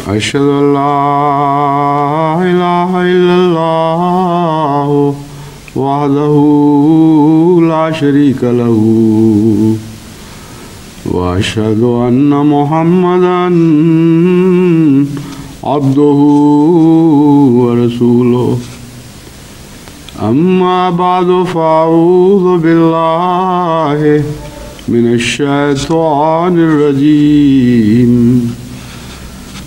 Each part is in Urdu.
أشهد أن لا إله إلا الله وحده لا شريك له وأشهد أن محمدا عبده ورسوله أما بعد فأعوذ بالله من الشيطان الرجيم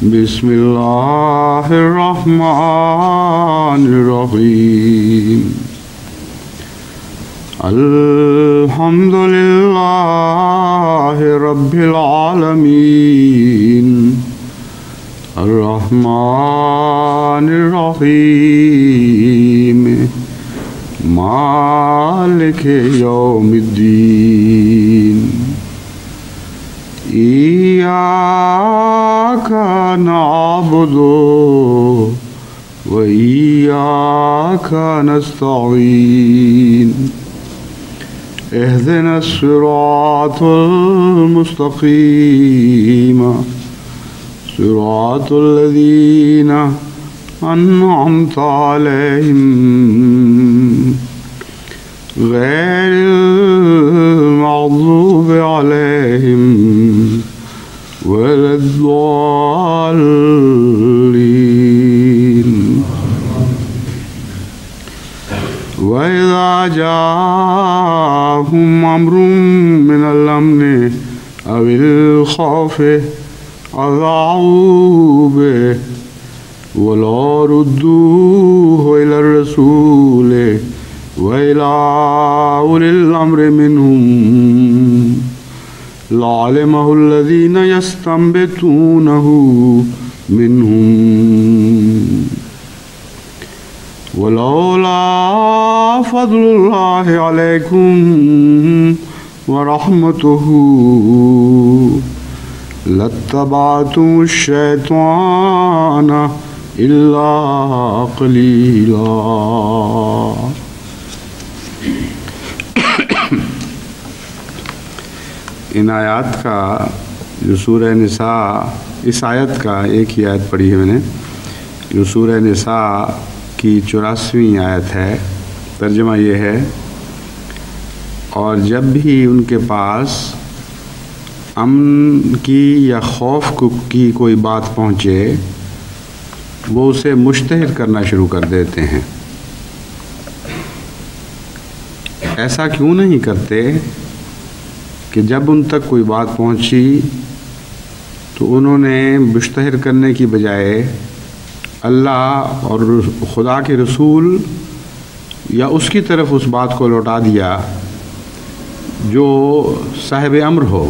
بسم الله الرحمن الرحيم الحمد لله رب العالمين الرحمن الرحيم مالك يوم الدين إياك نعبد وإياك نستعين اهدنا الصراط المستقيم صراط الذين أنعمت عليهم غير المغضوب عليهم ولا الضالين وإذا جاءهم أمر من الأمن أو الخوف أذاعوا به ولا ردوه إلى الرسول وإلى أولي الأمر منهم لعلمه الذين يستنبطونه منهم ولولا فضل الله عليكم ورحمته لاتبعتم الشيطان إلا قليلا. ان آیات کا جو سورہ نساء، اس آیت کا ایک ہی آیت پڑھی ہے میں نے، جو سورہ نساء کی 84ویں آیت ہے. ترجمہ یہ ہے: اور جب بھی ان کے پاس امن کی یا خوف کی کوئی بات پہنچے وہ اسے مشتہر کرنا شروع کر دیتے ہیں. ایسا کیوں نہیں کرتے کہ جب ان تک کوئی بات پہنچی تو انہوں نے مشتہر کرنے کی بجائے اللہ اور خدا کے رسول یا اس کی طرف اس بات کو لوٹا دیا جو صاحب امر ہو.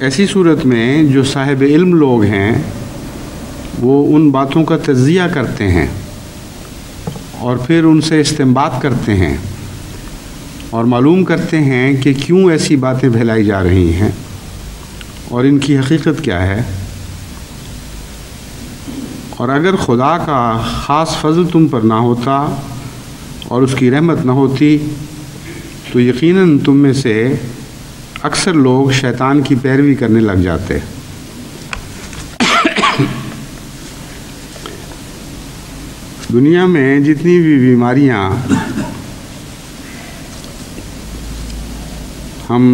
ایسی صورت میں جو صاحب علم لوگ ہیں وہ ان باتوں کا تجزیہ کرتے ہیں اور پھر ان سے استنباط کرتے ہیں اور معلوم کرتے ہیں کہ کیوں ایسی باتیں پھیلائی جا رہی ہیں اور ان کی حقیقت کیا ہے. اور اگر خدا کا خاص فضل تم پر نہ ہوتا اور اس کی رحمت نہ ہوتی تو یقیناً تم میں سے اکثر لوگ شیطان کی پیروی کرنے لگ جاتے. دنیا میں جتنی بھی بیماریاں ہم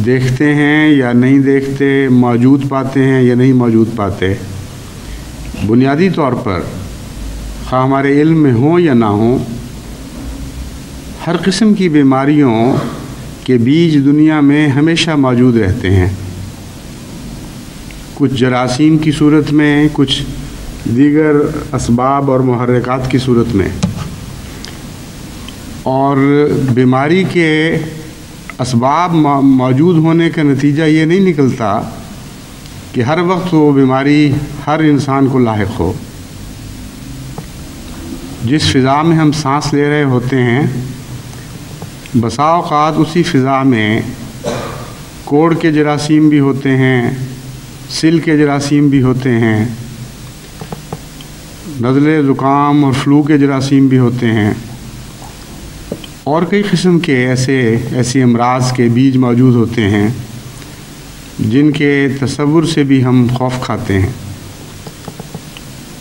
دیکھتے ہیں یا نہیں دیکھتے، موجود پاتے ہیں یا نہیں موجود پاتے، بنیادی طور پر خواہ ہمارے علم میں ہوں یا نہ ہوں، ہر قسم کی بیماریوں کے بیج دنیا میں ہمیشہ موجود رہتے ہیں. کچھ جراثیم کی صورت میں، کچھ دیگر اسباب اور محرکات کی صورت میں. اور بیماری کے اسباب موجود ہونے کا نتیجہ یہ نہیں نکلتا کہ ہر وقت وہ بیماری ہر انسان کو لاحق ہو. جس فضا میں ہم سانس لے رہے ہوتے ہیں بسا اوقات اسی فضا میں کوڑ کے جراثیم بھی ہوتے ہیں، سل کے جراثیم بھی ہوتے ہیں، نزلے زکام اور فلو کے جراثیم بھی ہوتے ہیں، اور کئی قسم کے ایسی امراض کے بیج موجود ہوتے ہیں جن کے تصور سے بھی ہم خوف کھاتے ہیں.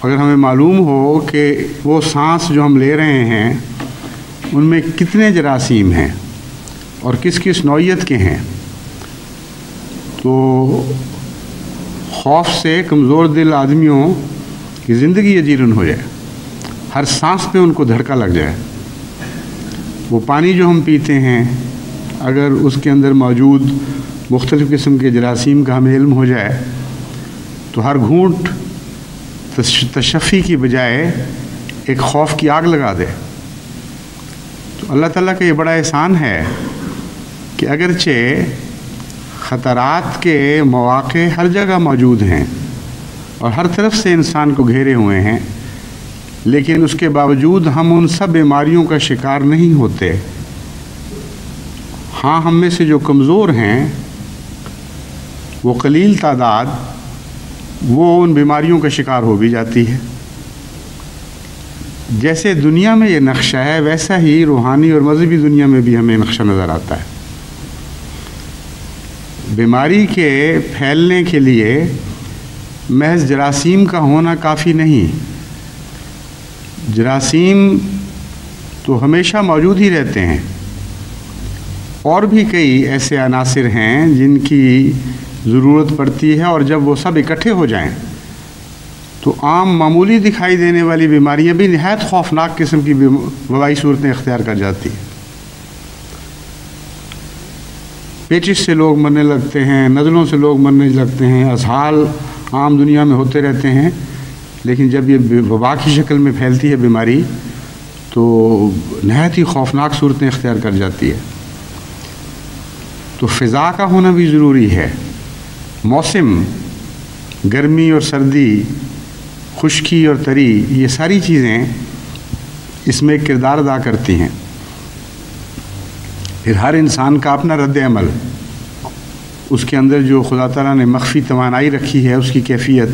اگر ہمیں معلوم ہو کہ وہ سانس جو ہم لے رہے ہیں ان میں کتنے جراثیم ہیں اور کس کس نوعیت کے ہیں، تو خوف سے کمزور دل آدمیوں کی زندگی اجیرن ہو جائے، ہر سانس پہ ان کو دھڑکا لگ جائے. وہ پانی جو ہم پیتے ہیں اگر اس کے اندر موجود مختلف قسم کے جراثیم کا ہمیں علم ہو جائے تو ہر گھونٹ تشفی کی بجائے ایک خوف کی آگ لگا دے. تو اللہ تعالیٰ کا یہ بڑا احسان ہے کہ اگرچہ خطرات کے مواقع ہر جگہ موجود ہیں اور ہر طرف سے انسان کو گھیرے ہوئے ہیں، لیکن اس کے باوجود ہم ان سب بیماریوں کا شکار نہیں ہوتے. ہاں، ہم میں سے جو کمزور ہیں وہ قلیل تعداد وہ ان بیماریوں کا شکار ہو بھی جاتی ہے. جیسے دنیا میں یہ نقشہ ہے ویسا ہی روحانی اور مذہبی دنیا میں بھی ہمیں نقشہ نظر آتا ہے. بیماری کے پھیلنے کے لیے محض جراثیم کا ہونا کافی نہیں. جراثیم تو ہمیشہ موجود ہی رہتے ہیں، اور بھی کئی ایسے عناصر ہیں جن کی ضرورت پڑتی ہے، اور جب وہ سب اکٹھے ہو جائیں تو عام معمولی دکھائی دینے والی بیماریاں بھی نہایت خوفناک قسم کی وبائی صورتیں اختیار کر جاتی ہیں. پیچس سے لوگ مرنے لگتے ہیں، نزلوں سے لوگ مرنے لگتے ہیں، اسہال عام دنیا میں ہوتے رہتے ہیں. لیکن جب یہ وبا کی شکل میں پھیلتی ہے بیماری تو نہایت ہی خوفناک صورتیں اختیار کر جاتی ہے. تو فضا کا ہونا بھی ضروری ہے. موسم، گرمی اور سردی، خشکی اور تری، یہ ساری چیزیں اس میں ایک کردار ادا کرتی ہیں. پھر ہر انسان کا اپنا رد عمل، اس کے اندر جو خدا تعالیٰ نے مخفی توانائی رکھی ہے، اس کی کیفیت،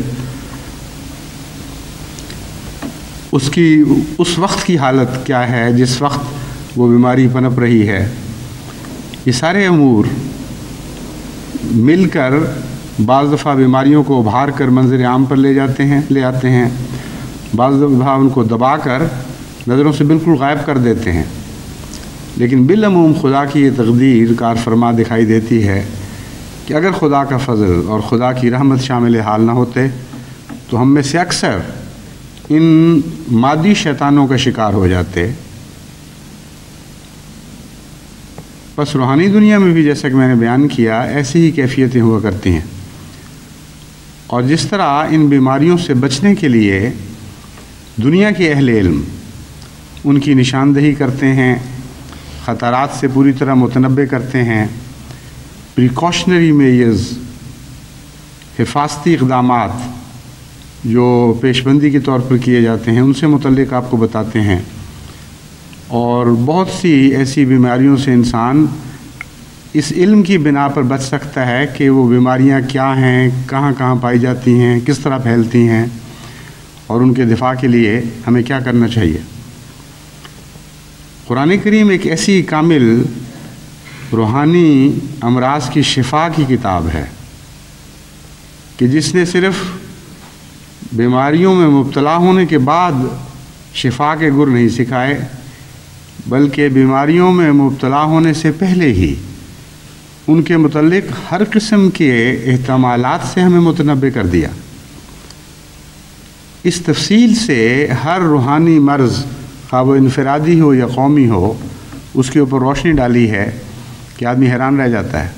اس کی اس وقت کی حالت کیا ہے جس وقت وہ بیماری پنپ رہی ہے، یہ سارے امور مل کر بعض دفعہ بیماریوں کو ابھار کر منظر عام پر لے آتے ہیں، بعض دفعہ ان کو دبا کر نظروں سے بالکل غائب کر دیتے ہیں. لیکن بالعموم خدا کی یہ تقدیر کار فرما دکھائی دیتی ہے کہ اگر خدا کا فضل اور خدا کی رحمت شامل حال نہ ہوتے تو ہم میں سے اکثر ان مادی شیطانوں کا شکار ہو جاتے. بس روحانی دنیا میں بھی جیسا کہ میں نے بیان کیا ایسی ہی کیفیتیں ہوا کرتی ہیں. اور جس طرح ان بیماریوں سے بچنے کے لیے دنیا کے اہل علم ان کی نشاندہی کرتے ہیں، خطرات سے پوری طرح متنبع کرتے ہیں، پریکاشنری میجرز، حفاظتی اقدامات جو پیش بندی کے طور پر کیے جاتے ہیں ان سے متعلق آپ کو بتاتے ہیں. اور بہت سی ایسی بیماریوں سے انسان اس علم کی بنا پر بچ سکتا ہے کہ وہ بیماریاں کیا ہیں، کہاں کہاں پائی جاتی ہیں، کس طرح پھیلتی ہیں، اور ان کے دفاع کے لیے ہمیں کیا کرنا چاہیے. قرآن کریم ایک ایسی کامل روحانی امراض کی شفا کی کتاب ہے کہ جس نے صرف بیماریوں میں مبتلا ہونے کے بعد شفا کے گر نہیں سکھائے، بلکہ بیماریوں میں مبتلا ہونے سے پہلے ہی ان کے متعلق ہر قسم کے احتمالات سے ہمیں متنبع کر دیا. اس تفصیل سے ہر روحانی مرض، خواہ وہ انفرادی ہو یا قومی ہو، اس کے اوپر روشنی ڈالی ہے کہ آدمی حیران رہ جاتا ہے.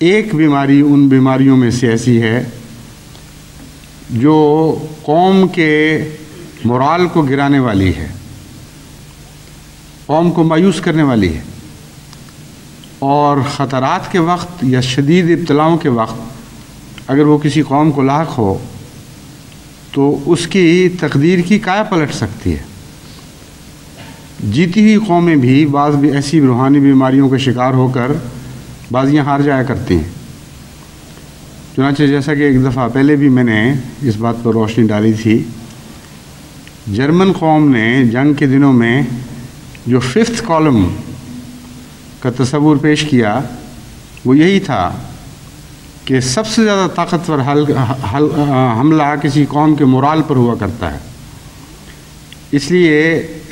ایک بیماری ان بیماریوں میں سے ایسی ہے جو قوم کے مورال کو گرانے والی ہے، قوم کو مایوس کرنے والی ہے، اور خطرات کے وقت یا شدید ابتلاؤں کے وقت اگر وہ کسی قوم کو لاحق ہو تو اس کی تقدیر کی کایا پلٹ سکتی ہے. جیتی ہوئی قومیں بھی بعض بھی ایسی روحانی بیماریوں کا شکار ہو کر بازیاں ہار جایا کرتی ہیں. چنانچہ جیسا کہ ایک دفعہ پہلے بھی میں نے اس بات پر روشنی ڈالی تھی، جرمن قوم نے جنگ کے دنوں میں جو 5th کالم کا تصور پیش کیا وہ یہی تھا کہ سب سے زیادہ طاقتور حملہ کسی قوم کے مورال پر ہوا کرتا ہے، اس لیے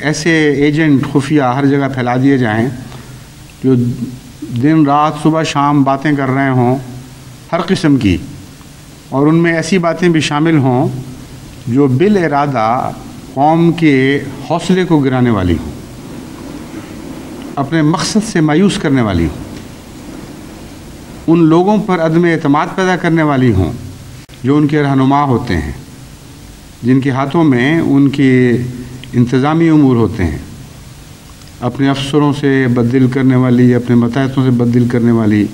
ایسے ایجنٹ خفیہ ہر جگہ پھیلا دیے جائیں جو دن رات صبح شام باتیں کر رہے ہوں ہر قسم کی، اور ان میں ایسی باتیں بھی شامل ہوں جو بالارادہ قوم کے حوصلے کو گرانے والی ہوں، اپنے مقصد سے مایوس کرنے والی ہوں، ان لوگوں پر عدم اعتماد پیدا کرنے والی ہوں جو ان کے رہنما ہوتے ہیں، جن کے ہاتھوں میں ان کے انتظامی امور ہوتے ہیں، اپنے افسروں سے بددل کرنے والی، اپنے ماتحتوں سے بددل کرنے والی،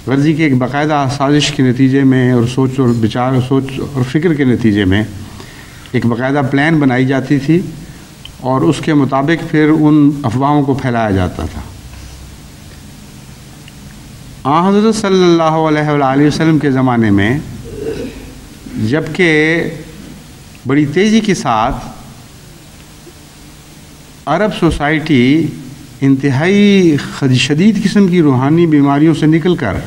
غرضی کے ایک باقاعدہ سازش کے نتیجے میں اور سوچ اور فکر کے نتیجے میں ایک باقاعدہ پلان بنائی جاتی تھی، اور اس کے مطابق پھر ان افواہوں کو پھیلایا جاتا تھا۔ حضرت صلی اللہ علیہ وآلہ وسلم کے زمانے میں جبکہ بڑی تیزی کے ساتھ عرب سوسائٹی انتہائی شدید قسم کی روحانی بیماریوں سے نکل کر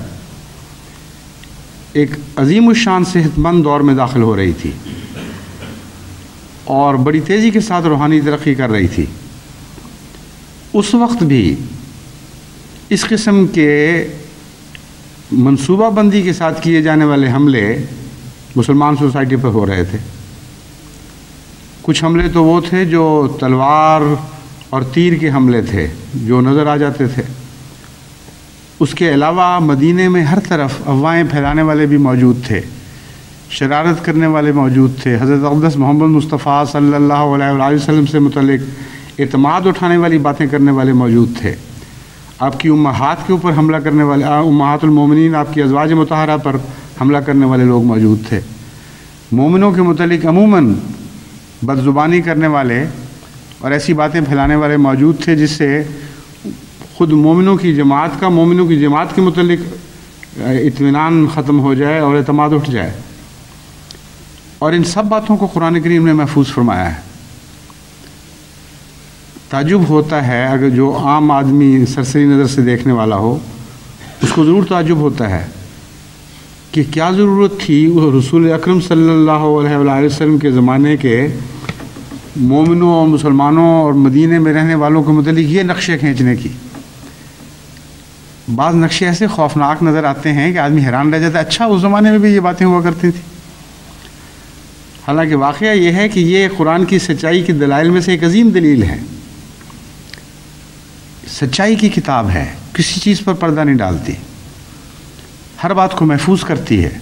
ایک عظیم الشان صحت مند دور میں داخل ہو رہی تھی اور بڑی تیزی کے ساتھ روحانی ترقی کر رہی تھی، اس وقت بھی اس قسم کے منصوبہ بندی کے ساتھ کیے جانے والے حملے مسلمان سوسائٹی پر ہو رہے تھے۔ کچھ حملے تو وہ تھے جو تلوار اور تیر کے حملے تھے جو نظر آ جاتے تھے، اس کے علاوہ مدینے میں ہر طرف افواہیں پھیلانے والے بھی موجود تھے، شرارت کرنے والے موجود تھے، حضرت اقدس محمد مصطفیٰ صلی اللہ علیہ وآلہ وسلم سے متعلق اعتماد اٹھانے والی باتیں کرنے والے موجود تھے، آپ کی امہات کے اوپر حملہ کرنے والے، امہات المومنین آپ کی ازواج مطہرہ پر حملہ کرنے والے لوگ موجود تھے، مومنوں کے متعلق عموماً بد زبانی کرنے والے اور ایسی باتیں پھیلانے والے موجود تھے جس سے خود مومنوں کی جماعت کے متعلق اطمینان ختم ہو جائے اور اعتماد اٹھ جائے، اور ان سب باتوں کو قرآن کریم نے محفوظ فرمایا ہے۔ تعجب ہوتا ہے اگر جو عام آدمی سرسری نظر سے دیکھنے والا ہو، اس کو ضرور تعجب ہوتا ہے کہ کیا ضرورت تھی رسول اکرم صلی اللہ علیہ وآلہ وسلم کے زمانے کے مومنوں اور مسلمانوں اور مدینے میں رہنے والوں کے متعلق یہ نقشے کھینچنے کی۔ بعض نقشے ایسے خوفناک نظر آتے ہیں کہ آدمی حیران رہ جاتا ہے، اچھا اس زمانے میں بھی یہ باتیں ہوا کرتی تھیں۔ حالانکہ واقعہ یہ ہے کہ یہ قرآن کی سچائی کی دلائل میں سے ایک عظیم دلیل ہے۔ سچائی کی کتاب ہے، کسی چیز پر پردہ نہیں ڈالتی، ہر بات کو محفوظ کرتی ہے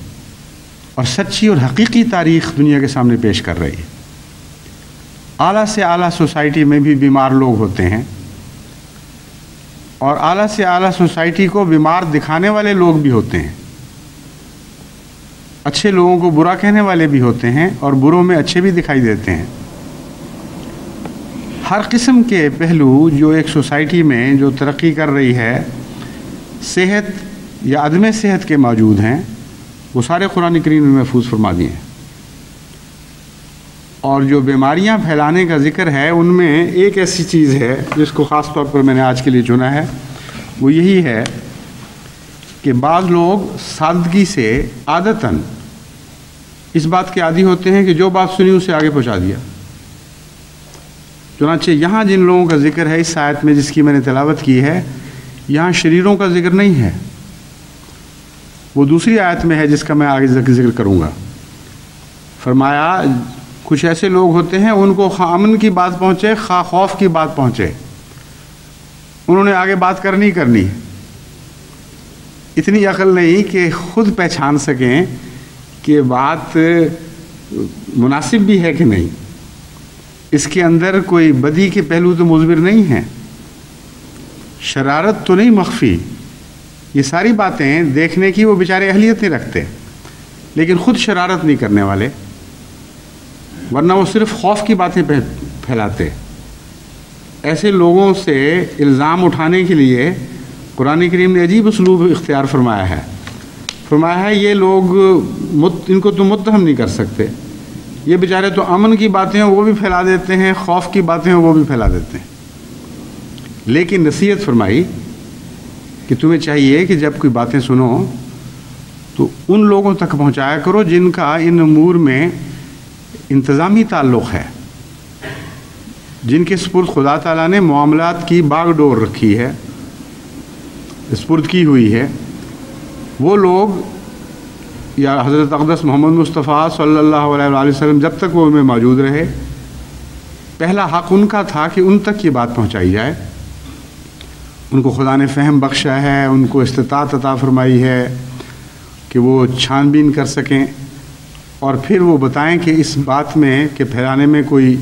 اور سچی اور حقیقی تاریخ دنیا کے سامنے پیش کر رہی ہے۔ اعلیٰ سے اعلیٰ سوسائٹی میں بھی بیمار لوگ ہوتے ہیں، اور اعلیٰ سے اعلیٰ سوسائٹی کو بیمار دکھانے والے لوگ بھی ہوتے ہیں، اچھے لوگوں کو برا کہنے والے بھی ہوتے ہیں اور بروں میں اچھے بھی دکھائی دیتے ہیں۔ ہر قسم کے پہلو جو ایک سوسائٹی میں جو ترقی کر رہی ہے، صحت یا عدم صحت کے موجود ہیں، وہ سارے قرآن کریم میں محفوظ فرما دیے ہیں، اور جو بیماریاں پھیلانے کا ذکر ہے ان میں ایک ایسی چیز ہے جس کو خاص طور پر میں نے آج کے لیے چنا ہے، وہ یہی ہے کہ بعض لوگ سادگی سے عادتاً اس بات کے عادی ہوتے ہیں کہ جو بات سنی اسے آگے پہنچا دیا۔ چنانچہ یہاں جن لوگوں کا ذکر ہے اس آیت میں جس کی میں نے تلاوت کی ہے، یہاں شریروں کا ذکر نہیں ہے، وہ دوسری آیت میں ہے جس کا میں آگے ذکر کروں گا۔ فرمایا کچھ ایسے لوگ ہوتے ہیں ان کو خواہ امن کی بات پہنچے خواہ خوف کی بات پہنچے، انہوں نے آگے بات کرنی اتنی عقل نہیں کہ خود پہچان سکیں کہ بات مناسب بھی ہے کہ نہیں، اس کے اندر کوئی بدی کے پہلو تو مضمر نہیں ہیں، شرارت تو نہیں مخفی، یہ ساری باتیں دیکھنے کی وہ بیچارے اہلیت نہیں رکھتے، لیکن خود شرارت نہیں کرنے والے، ورنہ وہ صرف خوف کی باتیں پھیلاتے۔ ایسے لوگوں سے الزام اٹھانے کے لیے قرآن کریم نے عجیب اسلوب اختیار فرمایا ہے یہ لوگ ان کو تو متہم نہیں کر سکتے، یہ بیچارے تو امن کی باتیں ہیں وہ بھی پھیلا دیتے ہیں، خوف کی باتیں ہیں وہ بھی پھیلا دیتے ہیں، لیکن نصیحت فرمائی کہ تمہیں چاہیے کہ جب کوئی باتیں سنو تو ان لوگوں تک پہنچایا کرو جن کا ان امور میں انتظامی تعلق ہے، جن کے سپرد خدا تعالیٰ نے معاملات کی باغ ڈور رکھی ہے، سپرد کی ہوئی ہے۔ وہ لوگ یا حضرت اقدس محمد مصطفیٰ صلی اللہ علیہ وآلہ وسلم جب تک وہ میں موجود رہے، پہلا حق ان کا تھا کہ ان تک یہ بات پہنچائی جائے۔ ان کو خدا نے فہم بخشا ہے، ان کو استطاعت عطا فرمائی ہے کہ وہ چھان بین کر سکیں اور پھر وہ بتائیں کہ اس بات میں کہ پھیلانے میں کوئی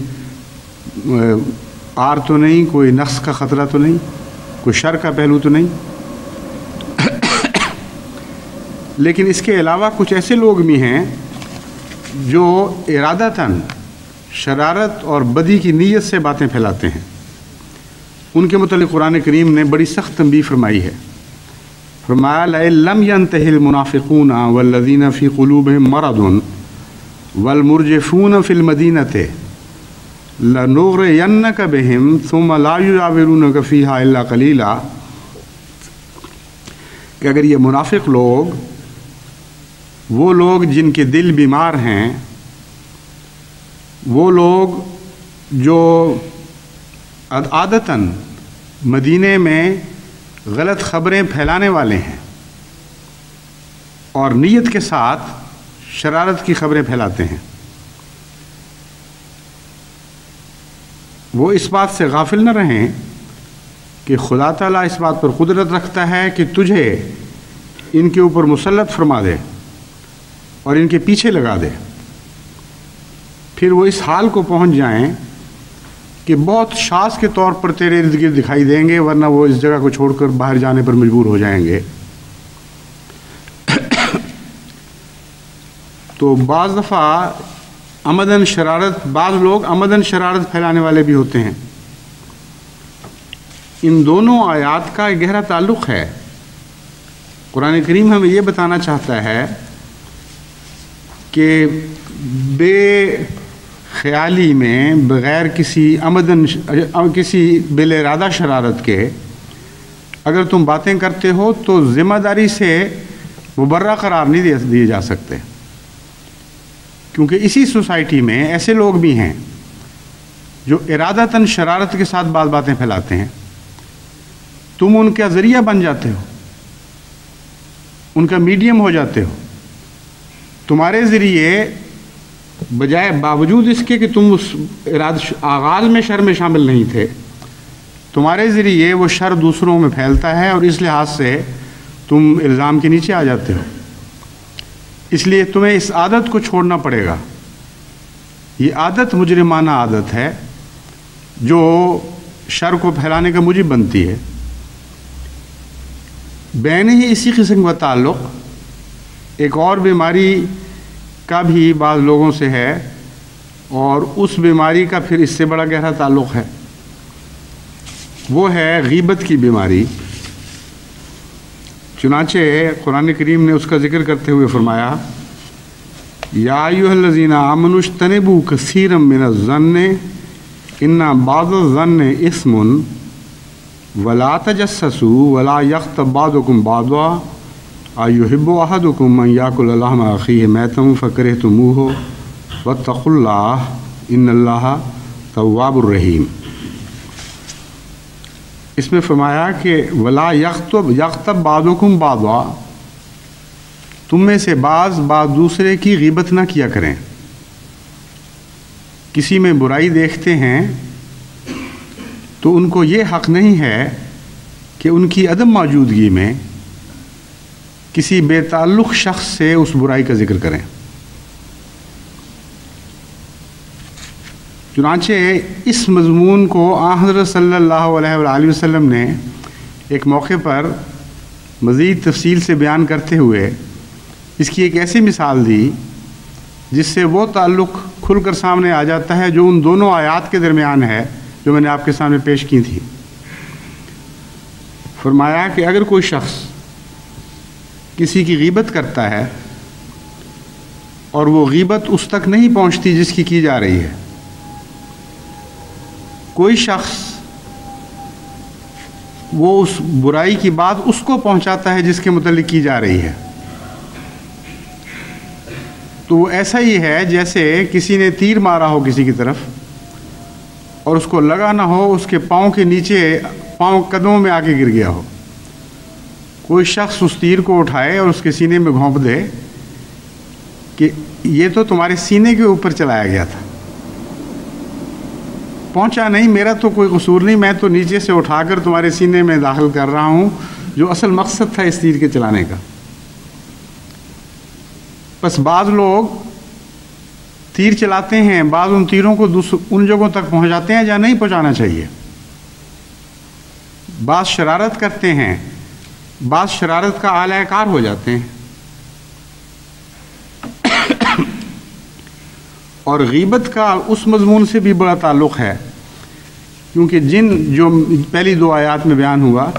آر تو نہیں، کوئی نقص کا خطرہ تو نہیں، کوئی شر کا پہلو تو نہیں۔ لیکن اس کے علاوہ کچھ ایسے لوگ بھی ہیں جو ارادتاً شرارت اور بدی کی نیت سے باتیں پھیلاتے ہیں۔ ان کے متعلق قرآن کریم نے بڑی سخت تنبیہ فرمائی ہے۔ فرمایا لَئِن لَّمْ يَنْتَهِ الْمُنَافِقُونَ وَالَّذِينَ فِي قُلُوبِهِم مَّرَضٌ وَالْمُرْجِفُونَ فِي الْمَدِينَةِ لَنُغْرِيَنَّكَ بِهِمْ ثُمَّ لَا يُجَاوِرُونَكَ فِيهَا إِلَّا قَلِيلًا، کہ اگر یہ منافق لوگ، وہ لوگ جن کے دل بیمار ہیں، وہ لوگ جو عادتاً مدینے میں غلط خبریں پھیلانے والے ہیں اور نیت کے ساتھ شرارت کی خبریں پھیلاتے ہیں، وہ اس بات سے غافل نہ رہیں کہ خدا تعالیٰ اس بات پر قدرت رکھتا ہے کہ تجھے ان کے اوپر مسلط فرما دے اور ان کے پیچھے لگا دے، پھر وہ اس حال کو پہنچ جائیں کہ بہت شاذ کے طور پر تیرے ارد گرد دکھائی دیں گے، ورنہ وہ اس جگہ کو چھوڑ کر باہر جانے پر مجبور ہو جائیں گے۔ تو بعض دفعہ عمدن شرارت، بعض لوگ عمدن شرارت پھیلانے والے بھی ہوتے ہیں۔ ان دونوں آیات کا ایک گہرا تعلق ہے۔ قرآن کریم ہمیں یہ بتانا چاہتا ہے کہ بے خیالی میں، بغیر کسی عمدن کسی بل ارادہ شرارت کے اگر تم باتیں کرتے ہو تو ذمہ داری سے مبرہ قرار نہیں دیے جا سکتے، کیونکہ اسی سوسائٹی میں ایسے لوگ بھی ہیں جو ارادتاً شرارت کے ساتھ بعض باتیں پھیلاتے ہیں۔ تم ان کا ذریعہ بن جاتے ہو، ان کا میڈیم ہو جاتے ہو۔ تمہارے ذریعے بجائے باوجود اس کے کہ تم اس آغاز میں شر میں شامل نہیں تھے، تمہارے ذریعے وہ شر دوسروں میں پھیلتا ہے اور اس لحاظ سے تم الزام کے نیچے آ جاتے ہو۔ اس لیے تمہیں اس عادت کو چھوڑنا پڑے گا۔ یہ عادت مجرمانہ عادت ہے جو شر کو پھیلانے کا موجب بنتی ہے۔ بین ہی اسی قسم کا تعلق ایک اور بیماری کا بھی بعض لوگوں سے ہے، اور اس بیماری کا پھر اس سے بڑا گہرا تعلق ہے، وہ ہے غیبت کی بیماری۔ چنانچہ قرآن کریم نے اس کا ذکر کرتے ہوئے فرمایا یا ایھا الذین آمنوا اجتنبوا کثیرا من الظن ان بعض الظن اثم ولا تجسسوا ولا یغتب بعضکم بعضا ایحب احدکم ان یاکل لحم اخیہ میتا فکرہتموہ واتقوا اللہ ان اللہ تواب الرحیم۔ اس میں فرمایا کہ ولا یغتب بعضکم بعضا، تم میں سے بعض دوسرے کی غیبت نہ کیا کریں۔ کسی میں برائی دیکھتے ہیں تو ان کو یہ حق نہیں ہے کہ ان کی عدم موجودگی میں کسی بے تعلق شخص سے اس برائی کا ذکر کریں۔ چنانچہ اس مضمون کو حضرت صلی اللہ علیہ وآلہ وسلم نے ایک موقع پر مزید تفصیل سے بیان کرتے ہوئے اس کی ایک ایسی مثال دی جس سے وہ تعلق کھل کر سامنے آ جاتا ہے جو ان دونوں آیات کے درمیان ہے جو میں نے آپ کے سامنے پیش کی تھی۔ فرمایا کہ اگر کوئی شخص کسی کی غیبت کرتا ہے اور وہ غیبت اس تک نہیں پہنچتی جس کی جا رہی ہے، کوئی شخص وہ اس برائی کی بات اس کو پہنچاتا ہے جس کے متعلق کی جا رہی ہے. تو وہ ایسا ہی ہے جیسے کسی نے تیر مارا ہو کسی کی طرف اور اس کو لگا نہ ہو, اس کے پاؤں کے نیچے, پاؤں قدموں میں آ کے گر گیا ہو. کوئی شخص اس تیر کو اٹھائے اور اس کے سینے میں گھونپ دے کہ یہ تو تمہارے سینے کے اوپر چلایا گیا تھا, پہنچا نہیں, میرا تو کوئی قصور نہیں, میں تو نیچے سے اٹھا کر تمہارے سینے میں داخل کر رہا ہوں, جو اصل مقصد تھا اس تیر کے چلانے کا. بس بعض لوگ تیر چلاتے ہیں, بعض ان تیروں کو ان جگہوں تک پہنچاتے ہیں جہاں نہیں پہنچانا چاہیے, بعض شرارت کرتے ہیں, بعض شرارت کا اعلی کار ہو جاتے ہیں. اور غیبت کا اس مضمون سے بھی بڑا تعلق ہے, کیونکہ جو پہلی 2 آیات میں بیان ہوا,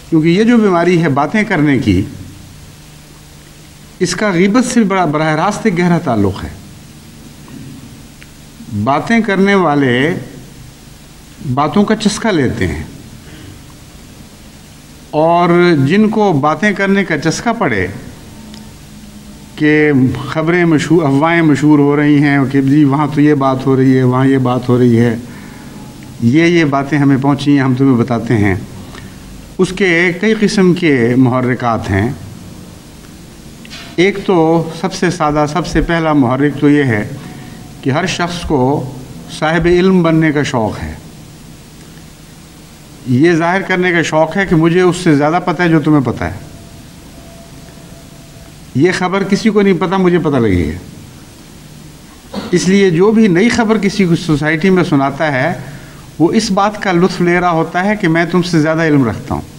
کیونکہ یہ جو بیماری ہے باتیں کرنے کی, اس کا غیبت سے بڑا براہ راست ایک گہرا تعلق ہے. باتیں کرنے والے باتوں کا چسکا لیتے ہیں, اور جن کو باتیں کرنے کا چسکا پڑے کہ خبریں مشہور, افواہیں مشہور ہو رہی ہیں کہ جی وہاں تو یہ بات ہو رہی ہے, وہاں یہ بات ہو رہی ہے, یہ باتیں ہمیں پہنچی ہیں, ہم تمہیں بتاتے ہیں. اس کے کئی قسم کے محرکات ہیں. ایک تو سب سے سادہ, سب سے پہلا محرک تو یہ ہے کہ ہر شخص کو صاحب علم بننے کا شوق ہے. یہ ظاہر کرنے کا شوق ہے کہ مجھے اس سے زیادہ پتہ ہے جو تمہیں پتہ ہے. یہ خبر کسی کو نہیں پتہ, مجھے پتہ لگی ہے. اس لیے جو بھی نئی خبر کسی کو سوسائٹی میں سناتا ہے وہ اس بات کا لطف لے رہا ہوتا ہے کہ میں تم سے زیادہ علم رکھتا ہوں.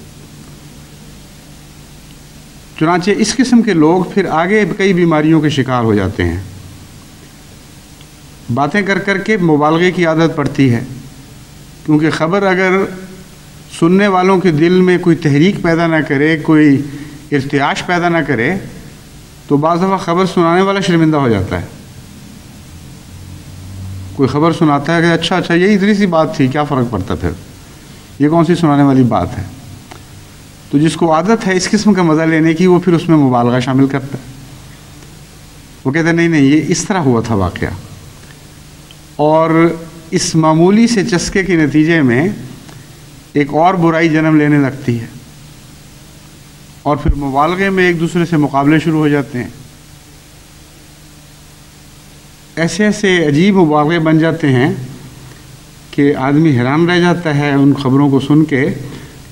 چنانچہ اس قسم کے لوگ پھر آگے کئی بیماریوں کے شکار ہو جاتے ہیں. باتیں کر کر کے مبالغے کی عادت پڑتی ہے, کیونکہ خبر اگر سننے والوں کے دل میں کوئی تحریک پیدا نہ کرے, کوئی ارتعاش پیدا نہ کرے, تو بعض دفعہ خبر سنانے والا شرمندہ ہو جاتا ہے. کوئی خبر سناتا ہے کہ اچھا یہی اتنی سی بات تھی, کیا فرق پڑتا, پھر یہ کون سی سنانے والی بات ہے. تو جس کو عادت ہے اس قسم کا مزہ لینے کی, وہ پھر اس میں مبالغہ شامل کرتا ہے. وہ کہتے ہیں نہیں یہ اس طرح ہوا تھا واقعہ, اور اس معمولی سے چسکے کے نتیجے میں ایک اور برائی جنم لینے لگتی ہے, اور پھر مبالغے میں ایک دوسرے سے مقابلے شروع ہو جاتے ہیں. ایسے ایسے عجیب مبالغے بن جاتے ہیں کہ آدمی حیران رہ جاتا ہے ان خبروں کو سن کے,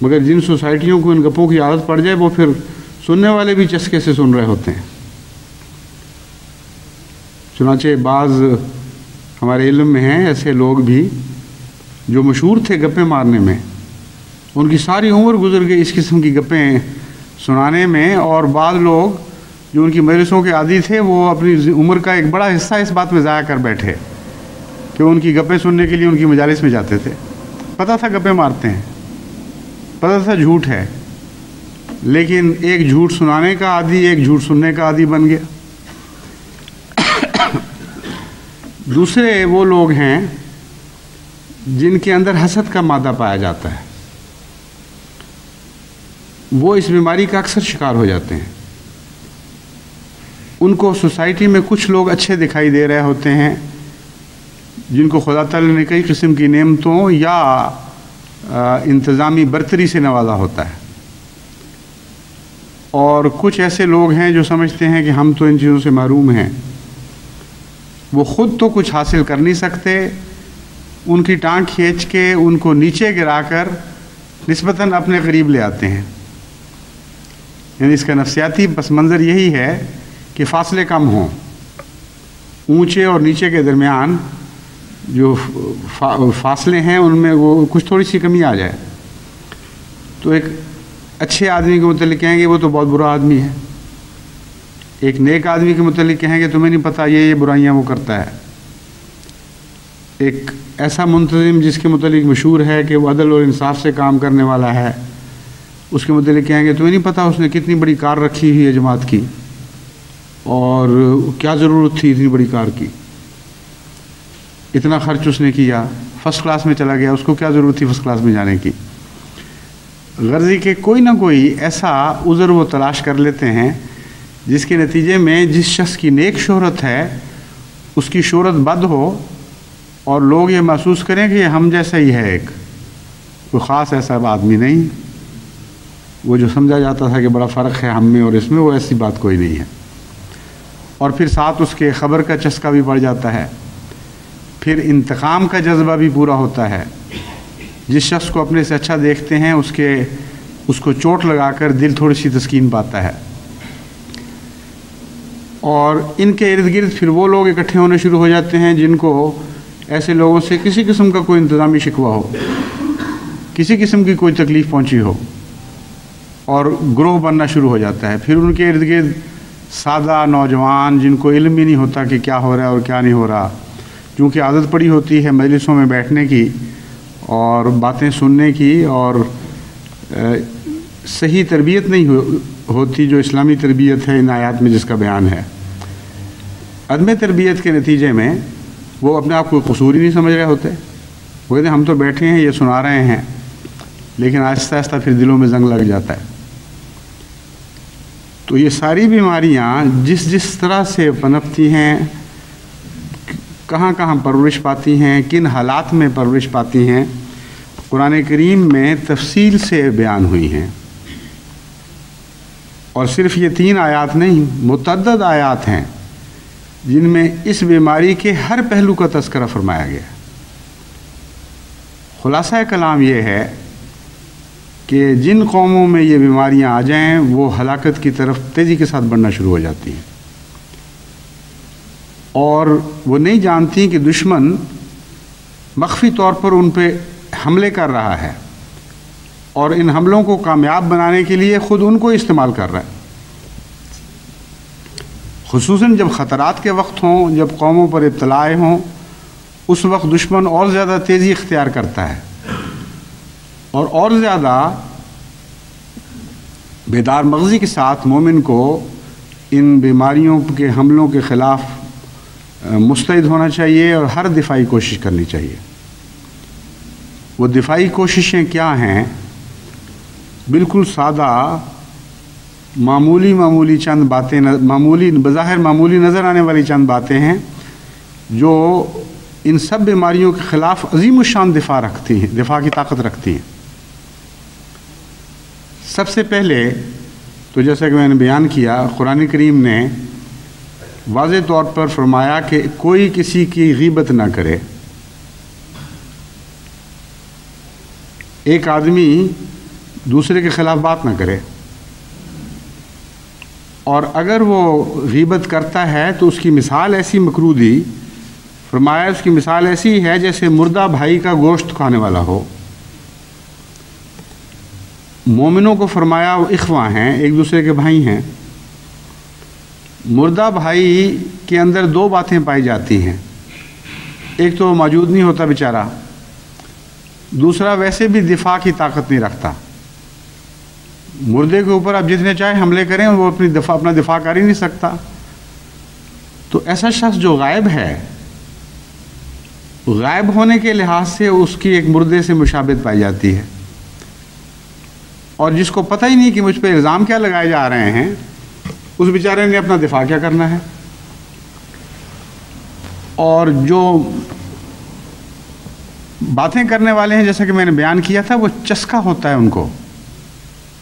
مگر جن سوسائٹیوں کو ان گپوں کی عادت پڑ جائے وہ پھر سننے والے بھی چسکے سے سن رہے ہوتے ہیں. چنانچہ بعض ہمارے علم میں ہیں ایسے لوگ بھی جو مشہور تھے گپیں مارنے میں, ان کی ساری عمر گزر گئی اس قسم کی گپیں سنانے میں, اور بعض لوگ جو ان کی مجلسوں کے عادی تھے وہ اپنی عمر کا ایک بڑا حصہ اس بات میں ضائع کر بیٹھے کہ ان کی گپیں سننے کے لیے ان کی مجالس میں جاتے تھے. پتہ تھا گپیں مارتے ہیں, پتہ تھا جھوٹ ہے, لیکن ایک جھوٹ سنانے کا عادی, ایک جھوٹ سننے کا عادی بن گیا. دوسرے وہ لوگ ہیں جن کے اندر حسد کا مادہ پایا جاتا ہے, وہ اس بیماری کا اکثر شکار ہو جاتے ہیں. ان کو سوسائٹی میں کچھ لوگ اچھے دکھائی دے رہے ہوتے ہیں جن کو خدا تعالی نے کئی قسم کی نعمتوں یا انتظامی برتری سے نوازا ہوتا ہے, اور کچھ ایسے لوگ ہیں جو سمجھتے ہیں کہ ہم تو ان چیزوں سے محروم ہیں. وہ خود تو کچھ حاصل کر نہیں سکتے, ان کی ٹانگ کھینچ کے ان کو نیچے گرا کر نسبتاً اپنے قریب لے آتے ہیں. یعنی اس کا نفسیاتی پس منظر یہی ہے کہ فاصلے کم ہوں, اونچے اور نیچے کے درمیان جو فاصلے ہیں ان میں وہ کچھ تھوڑی سی کمی آ جائے. تو ایک اچھے آدمی کے متعلق کہیں گے وہ تو بہت برا آدمی ہے, ایک نیک آدمی کے متعلق کہیں گے تمہیں نہیں پتہ یہ برائیاں وہ کرتا ہے. ایک ایسا منتظم جس کے متعلق مشہور ہے کہ وہ عدل اور انصاف سے کام کرنے والا ہے, اس کے متعلق کہیں گے تمہیں نہیں پتہ اس نے کتنی بڑی کار رکھی ہوئی ہے جماعت کی, اور کیا ضرورت تھی اتنی بڑی کار کی, اتنا خرچ اس نے کیا, فرسٹ کلاس میں چلا گیا, اس کو کیا ضرورت تھی فرسٹ کلاس میں جانے کی. غرضی کہ کوئی نہ کوئی ایسا عذر وہ تلاش کر لیتے ہیں جس کے نتیجے میں جس شخص کی نیک شہرت ہے اس کی شہرت بد ہو اور لوگ یہ محسوس کریں کہ یہ ہم جیسا ہی ہے، ایک کوئی خاص ایسا آدمی نہیں، وہ جو سمجھا جاتا تھا کہ بڑا فرق ہے ہم میں اور اس میں، وہ ایسی بات کوئی نہیں ہے۔ اور پھر ساتھ اس کے خبر کا چسکا بھی بڑھ جاتا ہے، پھر انتقام کا جذبہ بھی پورا ہوتا ہے۔ جس شخص کو اپنے سے اچھا دیکھتے ہیں اس کو چوٹ لگا کر دل تھوڑی سی تسکین پاتا ہے۔ اور ان کے ارد گرد پھر وہ لوگ اکٹھے ہونے شروع ہو جاتے ہیں جن کو ایسے لوگوں سے کسی قسم کا کوئی انتظامی شکوہ ہو، کسی قسم کی کوئی تکلیف پہنچی ہو، اور گروہ بننا شروع ہو جاتا ہے۔ پھر ان کے ارد گرد سادہ نوجوان جن کو علم ہی نہیں ہوتا کہ کیا ہو رہا ہے اور کیا نہیں ہو رہا، چونکہ عادت پڑی ہوتی ہے مجلسوں میں بیٹھنے کی اور باتیں سننے کی، اور صحیح تربیت نہیں ہوتی جو اسلامی تربیت ہے ان آیات میں جس کا بیان ہے۔ عدم تربیت کے نتیجے میں وہ اپنے آپ کو قصور ہی نہیں سمجھ رہے ہوتے، وہ کہتے ہیں ہم تو بیٹھے ہیں یہ سنا رہے ہیں، لیکن آہستہ آہستہ پھر دلوں میں زنگ لگ جاتا ہے۔ تو یہ ساری بیماریاں جس طرح سے پنپتی ہیں، کہاں کہاں پرورش پاتی ہیں، کن حالات میں پرورش پاتی ہیں، قرآن کریم میں تفصیل سے بیان ہوئی ہیں۔ اور صرف یہ 3 آیات نہیں، متعدد آیات ہیں جن میں اس بیماری کے ہر پہلو کا تذکرہ فرمایا گیا۔ خلاصہ کلام یہ ہے کہ جن قوموں میں یہ بیماریاں آ جائیں وہ ہلاکت کی طرف تیزی کے ساتھ بڑھنا شروع ہو جاتی ہیں، اور وہ نہیں جانتی کہ دشمن مخفی طور پر ان پہ حملے کر رہا ہے اور ان حملوں کو کامیاب بنانے کے لیے خود ان کو استعمال کر رہا ہے۔ خصوصاً جب خطرات کے وقت ہوں، جب قوموں پر ابتلائیں ہوں، اس وقت دشمن اور زیادہ تیزی اختیار کرتا ہے اور زیادہ بیدار مغزی کے ساتھ مومن کو ان بیماریوں کے حملوں کے خلاف مستعد ہونا چاہیے اور ہر دفاعی کوشش کرنی چاہیے۔ وہ دفاعی کوششیں کیا ہیں؟ بالکل سادہ معمولی چند باتیں، بظاہر معمولی نظر آنے والی چند باتیں ہیں جو ان سب بیماریوں کے خلاف عظیم الشان دفاع کی طاقت رکھتی ہیں۔ سب سے پہلے تو جیسا کہ میں نے بیان کیا، قرآن کریم نے واضح طور پر فرمایا کہ کوئی کسی کی غیبت نہ کرے۔ ایک آدمی دوسرے کے خلاف بات نہ کرے، اور اگر وہ غیبت کرتا ہے تو اس کی مثال ایسی مکروہ دی، فرمایا اس کی مثال ایسی ہے جیسے مردہ بھائی کا گوشت کھانے والا ہو۔ مومنوں کو فرمایا وہ اخوہ ہیں، ایک دوسرے کے بھائی ہیں۔ مردہ بھائی کے اندر 2 باتیں پائی جاتی ہیں، ایک تو موجود نہیں ہوتا بیچارہ، دوسرا ویسے بھی دفاع کی طاقت نہیں رکھتا۔ مردے کے اوپر آپ جتنے چاہے حملے کریں وہ اپنا دفاع کر ہی نہیں سکتا۔ تو ایسا شخص جو غائب ہے، غائب ہونے کے لحاظ سے اس کی ایک مردے سے مشابہت پائی جاتی ہے، اور جس کو پتہ ہی نہیں کہ مجھ پہ الزام کیا لگائے جا رہے ہیں، اس بیچارے نے اپنا دفاع کیا کرنا ہے۔ اور جو باتیں کرنے والے ہیں، جیسا کہ میں نے بیان کیا تھا، وہ چسکا ہوتا ہے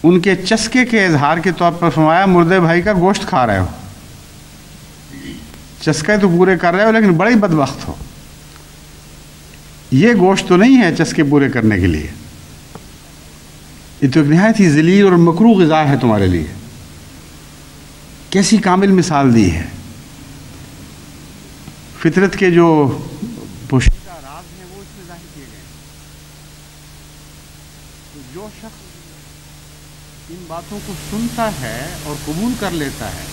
ان کے چسکے کے اظہار کے طور پر فرمایا مردے بھائی کا گوشت کھا رہے ہو، چسکے تو پورے کر رہے ہو لیکن بڑے بدبخت ہو۔ یہ گوشت تو نہیں ہے چسکے پورے کرنے کے لیے، یہ تو ایک نہایت ہی ذلیل اور مکروہ غذا ہے تمہارے لیے۔ کیسی کامل مثال دی ہے۔ فطرت کے جو پوشیدہ راز ہیں وہ اس میں ظاہر کیے گئے ہیں۔ تو جو شخص ان باتوں کو سنتا ہے اور قبول کر لیتا ہے،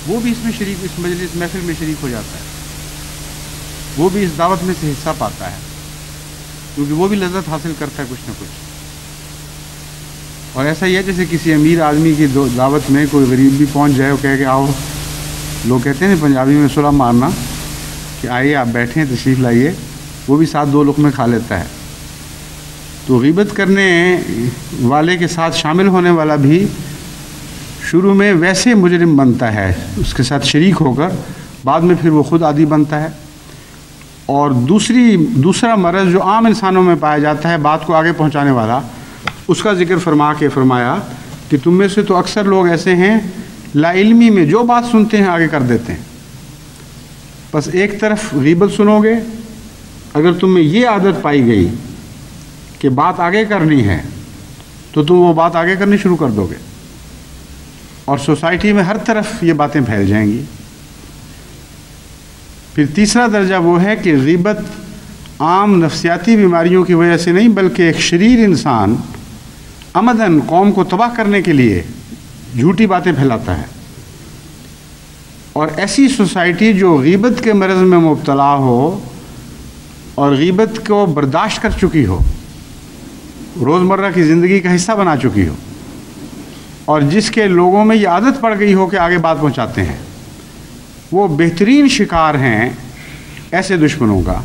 وہ بھی اس مجلس محفل میں شریک ہو جاتا ہے، وہ بھی اس دعوت میں سے حصہ پاتا ہے، کیونکہ وہ بھی لذت حاصل کرتا ہے کچھ نہ کچھ۔ اور ایسا ہی ہے جیسے کسی امیر آدمی کی دعوت میں کوئی غریب بھی پہنچ جائے اور کہے کہ آؤ، لوگ کہتے ہیں پنجابی میں صلح مارنا، کہ آئیے آپ بیٹھیں، تشریف لائیے، وہ بھی ساتھ 2 لقمے کھا لیتا ہے۔ تو غیبت کرنے والے کے ساتھ شامل ہونے والا بھی شروع میں ویسے مجرم بنتا ہے اس کے ساتھ شریک ہو کر، بعد میں پھر وہ خود عادی بنتا ہے۔ اور دوسرا مرض جو عام انسانوں میں پایا جاتا ہے بات کو آگے پہنچانے والا، اس کا ذکر فرمایا کہ تم میں سے تو اکثر لوگ ایسے ہیں لا علمی میں جو بات سنتے ہیں آگے کر دیتے ہیں۔ بس ایک طرف غیبت سنو گے، اگر تم میں یہ عادت پائی گئی کہ بات آگے کرنی ہے تو تم وہ بات آگے کرنی شروع کر دو گے، اور سوسائٹی میں ہر طرف یہ باتیں پھیل جائیں گی۔ پھر تیسرا درجہ وہ ہے کہ غیبت عام نفسیاتی بیماریوں کی وجہ سے نہیں، بلکہ ایک شریر انسان عمداً قوم کو تباہ کرنے کے لیے جھوٹی باتیں پھیلاتا ہے۔ اور ایسی سوسائٹی جو غیبت کے مرض میں مبتلا ہو اور غیبت کو برداشت کر چکی ہو، روزمرہ کی زندگی کا حصہ بنا چکی ہو، اور جس کے لوگوں میں یہ عادت پڑ گئی ہو کہ آگے بات پہنچاتے ہیں، وہ بہترین شکار ہیں ایسے دشمنوں کا۔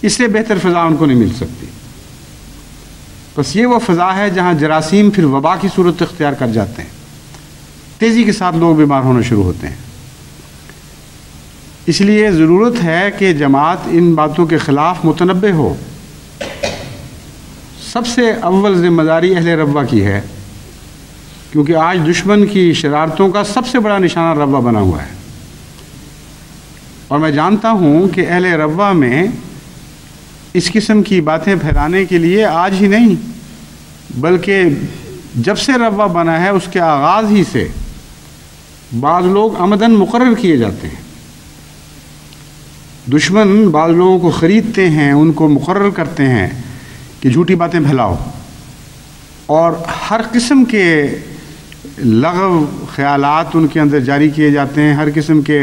اس سے بہتر فضا ان کو نہیں مل سکتی۔ بس یہ وہ فضا ہے جہاں جراثیم پھر وبا کی صورت اختیار کر جاتے ہیں، تیزی کے ساتھ لوگ بیمار ہونا شروع ہوتے ہیں۔ اس لیے ضرورت ہے کہ جماعت ان باتوں کے خلاف متنبہ ہو۔ سب سے اول ذمہ داری اہل ربوہ کی ہے، کیونکہ آج دشمن کی شرارتوں کا سب سے بڑا نشانہ ربوہ بنا ہوا ہے۔ اور میں جانتا ہوں کہ اہل ربوہ میں اس قسم کی باتیں پھیلانے کے لیے آج ہی نہیں، بلکہ جب سے ربوہ بنا ہے اس کے آغاز ہی سے بعض لوگ عمداً مقرر کیے جاتے ہیں۔ دشمن بعض لوگوں کو خریدتے ہیں، ان کو مقرر کرتے ہیں کہ جھوٹی باتیں پھیلاؤ، اور ہر قسم کے لغو خیالات ان کے اندر جاری کیے جاتے ہیں، ہر قسم کے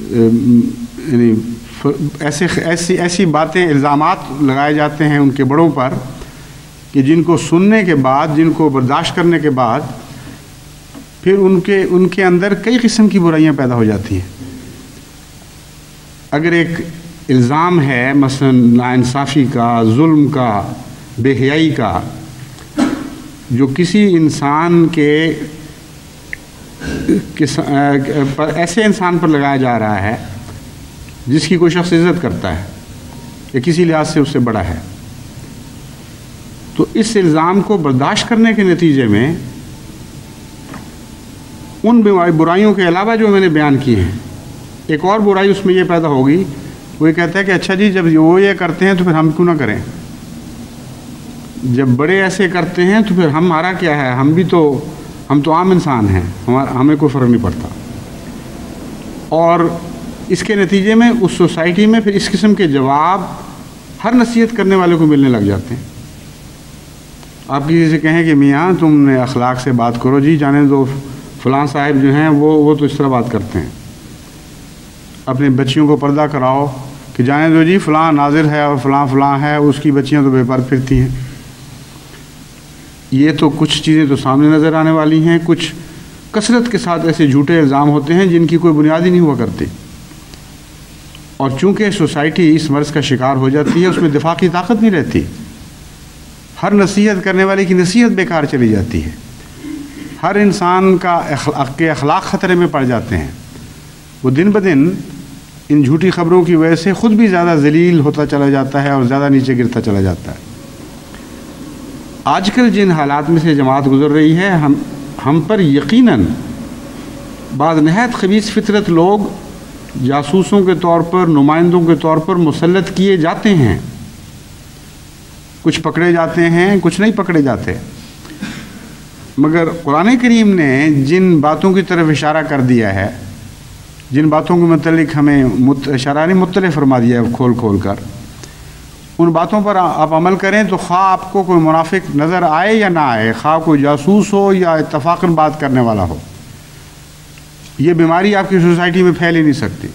یعنی ایسی باتیں، الزامات لگائے جاتے ہیں ان کے بڑوں پر کہ جن کو سننے کے بعد، جن کو برداشت کرنے کے بعد پھر ان کے اندر کئی قسم کی برائیاں پیدا ہو جاتی ہیں۔ اگر ایک الزام ہے مثلا ناانصافی کا، ظلم کا، بے حیائی کا، جو کسی انسان پر ایسے انسان پر لگایا جا رہا ہے جس کی کوئی شخص عزت کرتا ہے یا کسی لحاظ سے اس سے بڑا ہے، تو اس الزام کو برداشت کرنے کے نتیجے میں ان برائیوں کے علاوہ جو میں نے بیان کی ہیں، ایک اور برائی اس میں یہ پیدا ہوگی، وہ یہ کہتا ہے کہ اچھا جی جب وہ یہ کرتے ہیں تو پھر ہم کیوں نہ کریں، جب بڑے ایسے کرتے ہیں تو پھر ہمارا کیا ہے، ہم تو عام انسان ہیں، ہمیں کوئی فرق نہیں پڑتا۔ اور اس کے نتیجے میں اس سوسائٹی میں پھر اس قسم کے جواب ہر نصیحت کرنے والے کو ملنے لگ جاتے ہیں۔ آپ کسی سے کہیں کہ میاں تم نے اخلاق سے بات کرو، جی جانے دو، فلاں صاحب جو ہیں وہ تو اس طرح بات کرتے ہیں۔ اپنے بچیوں کو پردہ کراؤ کہ جانے دو جی فلاں ناظر ہے اور فلاں ہے، اس کی بچیاں تو بے پرد پھرتی ہیں۔ یہ تو کچھ چیزیں تو سامنے نظر آنے والی ہیں، کچھ کثرت کے ساتھ ایسے جھوٹے الزام ہوتے ہیں جن کی کوئی بنیاد ہی نہیں ہوا کرتی، اور چونکہ سوسائٹی اس مرض کا شکار ہو جاتی ہے، اس میں دفاع کی طاقت نہیں رہتی، ہر نصیحت کرنے والے کی نصیحت بیکار چلی جاتی ہے، ہر انسان کا اخلاق خطرے میں پڑ جاتے ہیں، وہ دن بدن ان جھوٹی خبروں کی وجہ سے خود بھی زیادہ ذلیل ہوتا چلا جاتا ہے اور زیادہ نیچے گرتا چلا جاتا ہے۔ آج کل جن حالات میں سے جماعت گزر رہی ہے، ہم پر یقیناً بعض نہایت خبیث فطرت لوگ جاسوسوں کے طور پر، نمائندوں کے طور پر مسلط کیے جاتے ہیں، کچھ پکڑے جاتے ہیں، کچھ نہیں پکڑے جاتے، مگر قرآن کریم نے جن باتوں کی طرف اشارہ کر دیا ہے، جن باتوں کے متعلق ہمیں اشارہ نہیں مطلع فرما دیا ہے کھول کر، ان باتوں پر آپ عمل کریں تو خواہ آپ کو کوئی منافق نظر آئے یا نہ آئے، خواہ کوئی جاسوس ہو یا اتفاقاً بات کرنے والا ہو، یہ بیماری آپ کی سوسائٹی میں پھیل ہی نہیں سکتی۔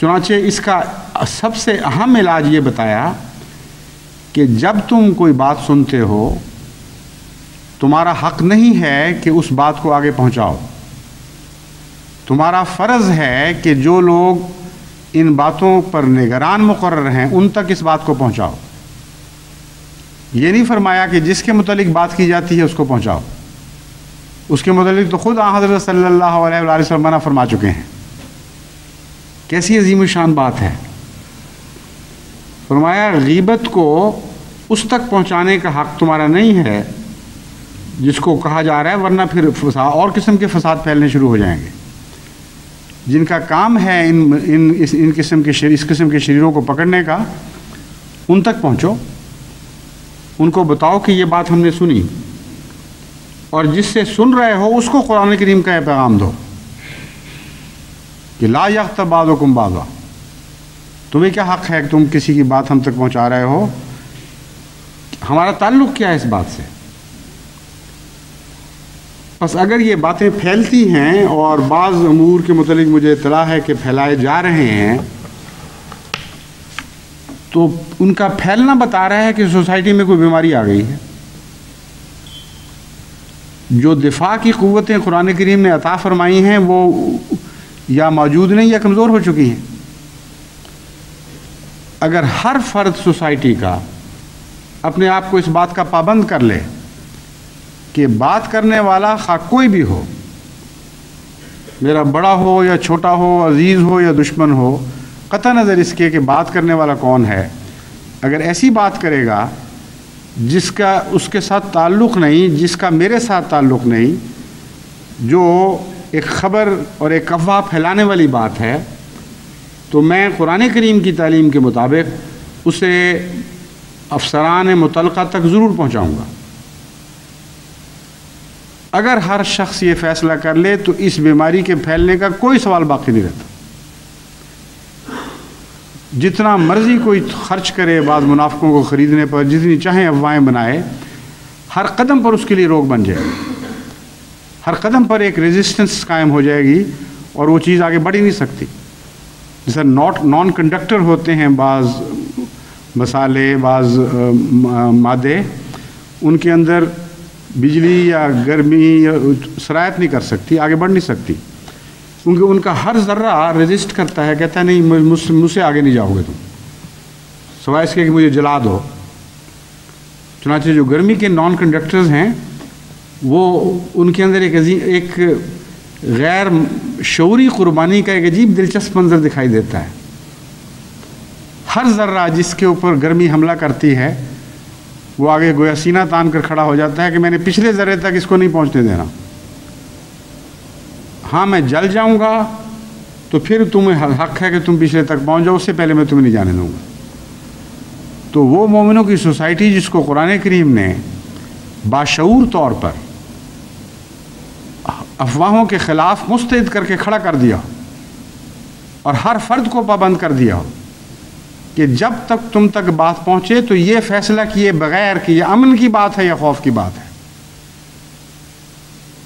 چنانچہ اس کا سب سے اہم علاج یہ بتایا کہ جب تم کوئی بات سنتے ہو، تمہارا حق نہیں ہے کہ اس بات کو آگے پہنچاؤ، تمہارا فرض ہے کہ جو لوگ ان باتوں پر نگران مقرر ہیں ان تک اس بات کو پہنچاؤ. یہ نہیں فرمایا کہ جس کے متعلق بات کی جاتی ہے اس کو پہنچاؤ. اس کے متعلق تو خود حضرت صلی اللہ علیہ وآلہ وسلم منع فرما چکے ہیں. کیسی عظیم الشان بات ہے. فرمایا غیبت کو اس تک پہنچانے کا حق تمہارا نہیں ہے جس کو کہا جا رہا ہے، ورنہ پھر فساد اور قسم کے فساد پھیلنے شروع ہو جائیں گے. جن کا کام ہے اس قسم کے شریروں کو پکڑنے کا، ان تک پہنچو، ان کو بتاؤ کہ یہ بات ہم نے سنی، اور جس سے سن رہے ہو اس کو قرآن کریم کا یہ پیغام دو کہ لا یغتب بعضکم بعضا. تمہیں کیا حق ہے کہ تم کسی کی بات ہم تک پہنچا رہے ہو؟ ہمارا تعلق کیا ہے اس بات سے؟ بس اگر یہ باتیں پھیلتی ہیں اور بعض امور کے متعلق مجھے اطلاع ہے کہ پھیلائے جا رہے ہیں، تو ان کا پھیلنا بتا رہا ہے کہ سوسائٹی میں کوئی بیماری آ گئی ہے. جو دفاع کی قوتیں قرآن کریم نے عطا فرمائی ہیں وہ یا موجود نہیں یا کمزور ہو چکی ہیں. اگر ہر فرد سوسائٹی کا اپنے آپ کو اس بات کا پابند کر لے کہ بات کرنے والا خواہ کوئی بھی ہو، میرا بڑا ہو یا چھوٹا ہو، عزیز ہو یا دشمن ہو، قطع نظر اس کے کہ بات کرنے والا کون ہے، اگر ایسی بات کرے گا جس کا اس کے ساتھ تعلق نہیں، جس کا میرے ساتھ تعلق نہیں، جو ایک خبر اور ایک افواہ پھیلانے والی بات ہے، تو میں قرآن کریم کی تعلیم کے مطابق اسے افسران متعلقہ تک ضرور پہنچاؤں گا. اگر ہر شخص یہ فیصلہ کر لے تو اس بیماری کے پھیلنے کا کوئی سوال باقی نہیں رہتا. جتنا مرضی کوئی خرچ کرے بعض منافقوں کو خریدنے پر، جتنی چاہیں افواہیں بنائے، ہر قدم پر اس کے لیے روک بن جائے گی، ہر قدم پر ایک ریزسٹنس قائم ہو جائے گی اور وہ چیز آگے بڑھ ہی نہیں سکتی. جیسے نان کنڈکٹر ہوتے ہیں بعض مسالے، بعض مادے، ان کے اندر بجلی یا گرمی یا سرایت نہیں کر سکتی، آگے بڑھ نہیں سکتی، کیونکہ ان کا ہر ذرہ ریزسٹ کرتا ہے، کہتا ہے نہیں مجھ سے آگے نہیں جاؤ گے تم، سوائے اس کے کہ مجھے جلا دو. چنانچہ جو گرمی کے نان کنڈکٹرز ہیں وہ ان کے اندر ایک غیر شعوری قربانی کا ایک عجیب دلچسپ منظر دکھائی دیتا ہے. ہر ذرہ جس کے اوپر گرمی حملہ کرتی ہے وہ آگے گویا سینہ تان کر کھڑا ہو جاتا ہے کہ میں نے پچھلے ذرے تک اس کو نہیں پہنچنے دینا. ہاں میں جل جاؤں گا تو پھر تمہیں حق ہے کہ تم پچھلے تک پہنچ جاؤ، اس سے پہلے میں تمہیں نہیں جانے دوں گا. تو وہ مومنوں کی سوسائٹی جس کو قرآن کریم نے باشعور طور پر افواہوں کے خلاف مستعد کر کے کھڑا کر دیا اور ہر فرد کو پابند کر دیا ہو کہ جب تک تم تک بات پہنچے تو یہ فیصلہ کیے بغیر کہ یہ امن کی بات ہے یا خوف کی بات ہے،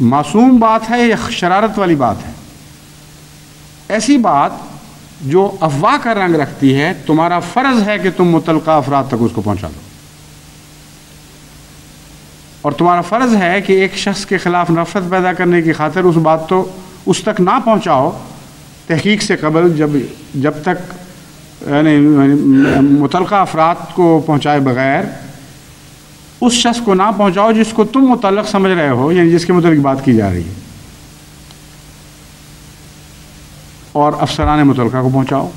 معصوم بات ہے یا شرارت والی بات ہے، ایسی بات جو افواہ کا رنگ رکھتی ہے، تمہارا فرض ہے کہ تم متعلقہ افراد تک اس کو پہنچا دو. اور تمہارا فرض ہے کہ ایک شخص کے خلاف نفرت پیدا کرنے کی خاطر اس بات تو اس تک نہ پہنچاؤ تحقیق سے قبل، جب تک یعنی متعلقہ افراد کو پہنچائے بغیر اس شخص کو نہ پہنچاؤ جس کو تم متعلق سمجھ رہے ہو، یعنی جس کے متعلق بات کی جا رہی ہے، اور افسران متعلقہ کو پہنچاؤ.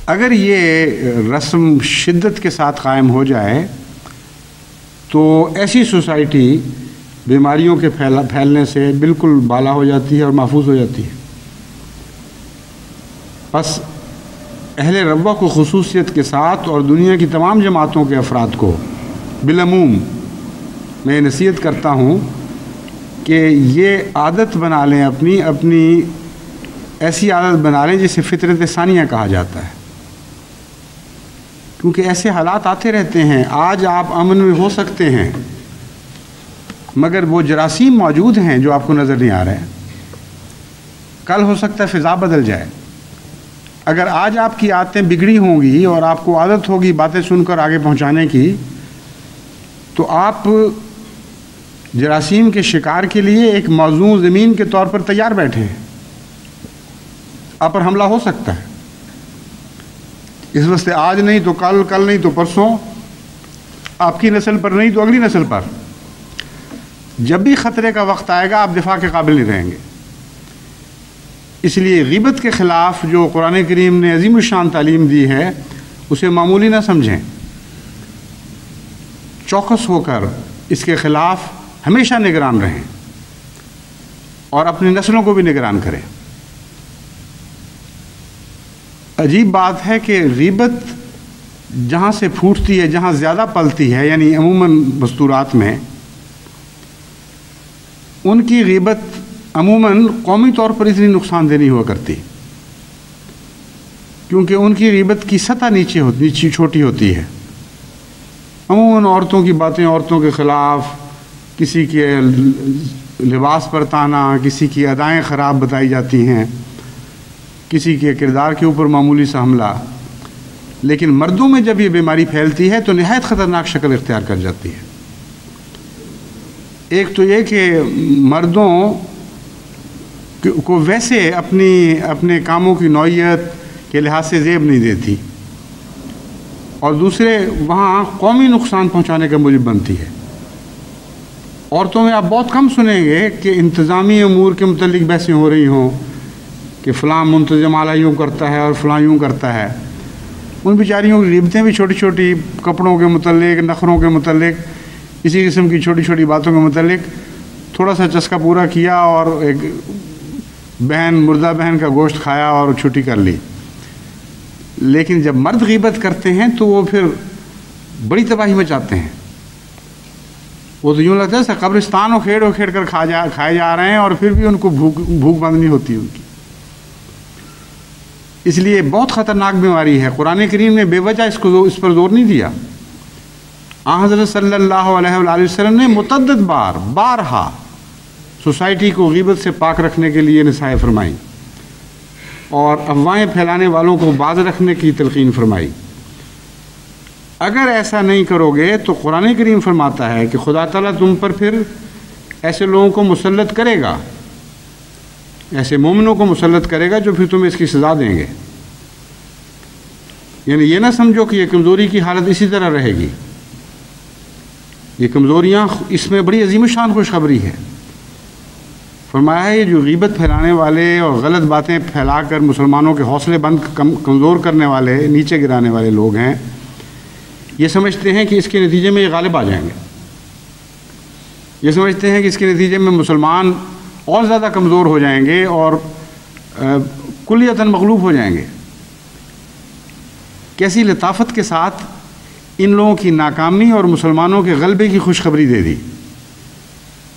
اگر یہ رسم شدت کے ساتھ قائم ہو جائے تو ایسی سوسائٹی بیماریوں کے پھیلنے سے بالکل بالا ہو جاتی ہے اور محفوظ ہو جاتی ہے. بس اہل ربوہ کو خصوصیت کے ساتھ اور دنیا کی تمام جماعتوں کے افراد کو بالعموم میں نصیحت کرتا ہوں کہ یہ عادت بنا لیں، اپنی ایسی عادت بنا لیں جسے فطرت ثانیہ کہا جاتا ہے، کیونکہ ایسے حالات آتے رہتے ہیں. آج آپ امن میں ہو سکتے ہیں مگر وہ جراثیم موجود ہیں جو آپ کو نظر نہیں آ رہے ہیں. کل ہو سکتا ہے فضا بدل جائے. اگر آج آپ کی عادتیں بگڑی ہوں گی اور آپ کو عادت ہوگی باتیں سن کر آگے پہنچانے کی، تو آپ جراثیم کے شکار کے لیے ایک موزوں زمین کے طور پر تیار بیٹھے ہیں. آپ پر حملہ ہو سکتا ہے. اس واسطے آج نہیں تو کل، کل نہیں تو پرسوں، آپ کی نسل پر نہیں تو اگلی نسل پر جب بھی خطرے کا وقت آئے گا آپ دفاع کے قابل نہیں رہیں گے۔ اس لیے غیبت کے خلاف جو قرآن کریم نے عظیم الشان تعلیم دی ہے اسے معمولی نہ سمجھیں، چوکس ہو کر اس کے خلاف ہمیشہ نگران رہیں اور اپنی نسلوں کو بھی نگران کریں۔ عجیب بات ہے کہ غیبت جہاں سے پھوٹتی ہے، جہاں زیادہ پلتی ہے، یعنی عموماً مستورات میں، ان کی غیبت عموماً قومی طور پر اتنی نقصان دہ نہیں ہوا کرتی، کیونکہ ان کی غیبت کی سطح نیچی چھوٹی ہوتی ہے۔ عموماً عورتوں کی باتیں، عورتوں کے خلاف، کسی کے لباس پر طعنہ، کسی کی ادائیں خراب بتائی جاتی ہیں، کسی کے کردار کے اوپر معمولی سا حملہ۔ لیکن مردوں میں جب یہ بیماری پھیلتی ہے تو نہایت خطرناک شکل اختیار کر جاتی ہے۔ ایک تو یہ کہ مردوں کو ویسے اپنے کاموں کی نوعیت کے لحاظ سے زیب نہیں دیتی، اور دوسرے وہاں قومی نقصان پہنچانے کا موجب بنتی ہے۔ عورتوں میں آپ بہت کم سنیں گے کہ انتظامی امور کے متعلق بحثیں ہو رہی ہوں کہ فلاں منتظم اعلیٰ یوں کرتا ہے اور فلاں یوں کرتا ہے۔ ان بیچاریوں کی غیبتیں بھی چھوٹی چھوٹی، کپڑوں کے متعلق، نخروں کے متعلق، اسی قسم کی چھوٹی چھوٹی باتوں کے متعلق تھوڑا سا چسکا پورا کیا اور ایک مردہ بہن کا گوشت کھایا اور چھٹی کر لی۔ لیکن جب مرد غیبت کرتے ہیں تو وہ پھر بڑی تباہی مچاتے ہیں۔ وہ تو یوں لگتا ہے قبرستان اکھیڑ کر کھائے جا رہے ہیں، اور پھر بھی ان کو بھوک بند نہیں ہوتی ان کی۔ اس لیے بہت خطرناک بیماری ہے۔ قرآن کریم نے بے وجہ اس پر زور نہیں دیا۔ حضرت صلی اللہ علیہ وآلہ وسلم نے متعدد بارہا سوسائٹی کو غیبت سے پاک رکھنے کے لیے نصائح فرمائی اور افواہیں پھیلانے والوں کو باز رکھنے کی تلقین فرمائی۔ اگر ایسا نہیں کرو گے تو قرآن کریم فرماتا ہے کہ خدا تعالیٰ تم پر پھر ایسے لوگوں کو مسلط کرے گا، ایسے مومنوں کو مسلط کرے گا جو پھر تمہیں اس کی سزا دیں گے۔ یعنی یہ نہ سمجھو کہ یہ کمزوری کی حالت اسی طرح رہے گی۔ یہ کمزوریاں، اس میں بڑی عظیم شان خوشخبری ہے۔ فرمایا ہے یہ جو غیبت پھیلانے والے اور غلط باتیں پھیلا کر مسلمانوں کے حوصلے بند کمزور کرنے والے، نیچے گرانے والے لوگ ہیں، یہ سمجھتے ہیں کہ اس کے نتیجے میں یہ غالب آ جائیں گے۔ یہ سمجھتے ہیں کہ اس کے نتیجے میں مسلمان اور زیادہ کمزور ہو جائیں گے اور کلیتاً مغلوب ہو جائیں گے۔ کیسی لطافت کے ساتھ ان لوگوں کی ناکامی اور مسلمانوں کے غلبے کی خوشخبری دے دی۔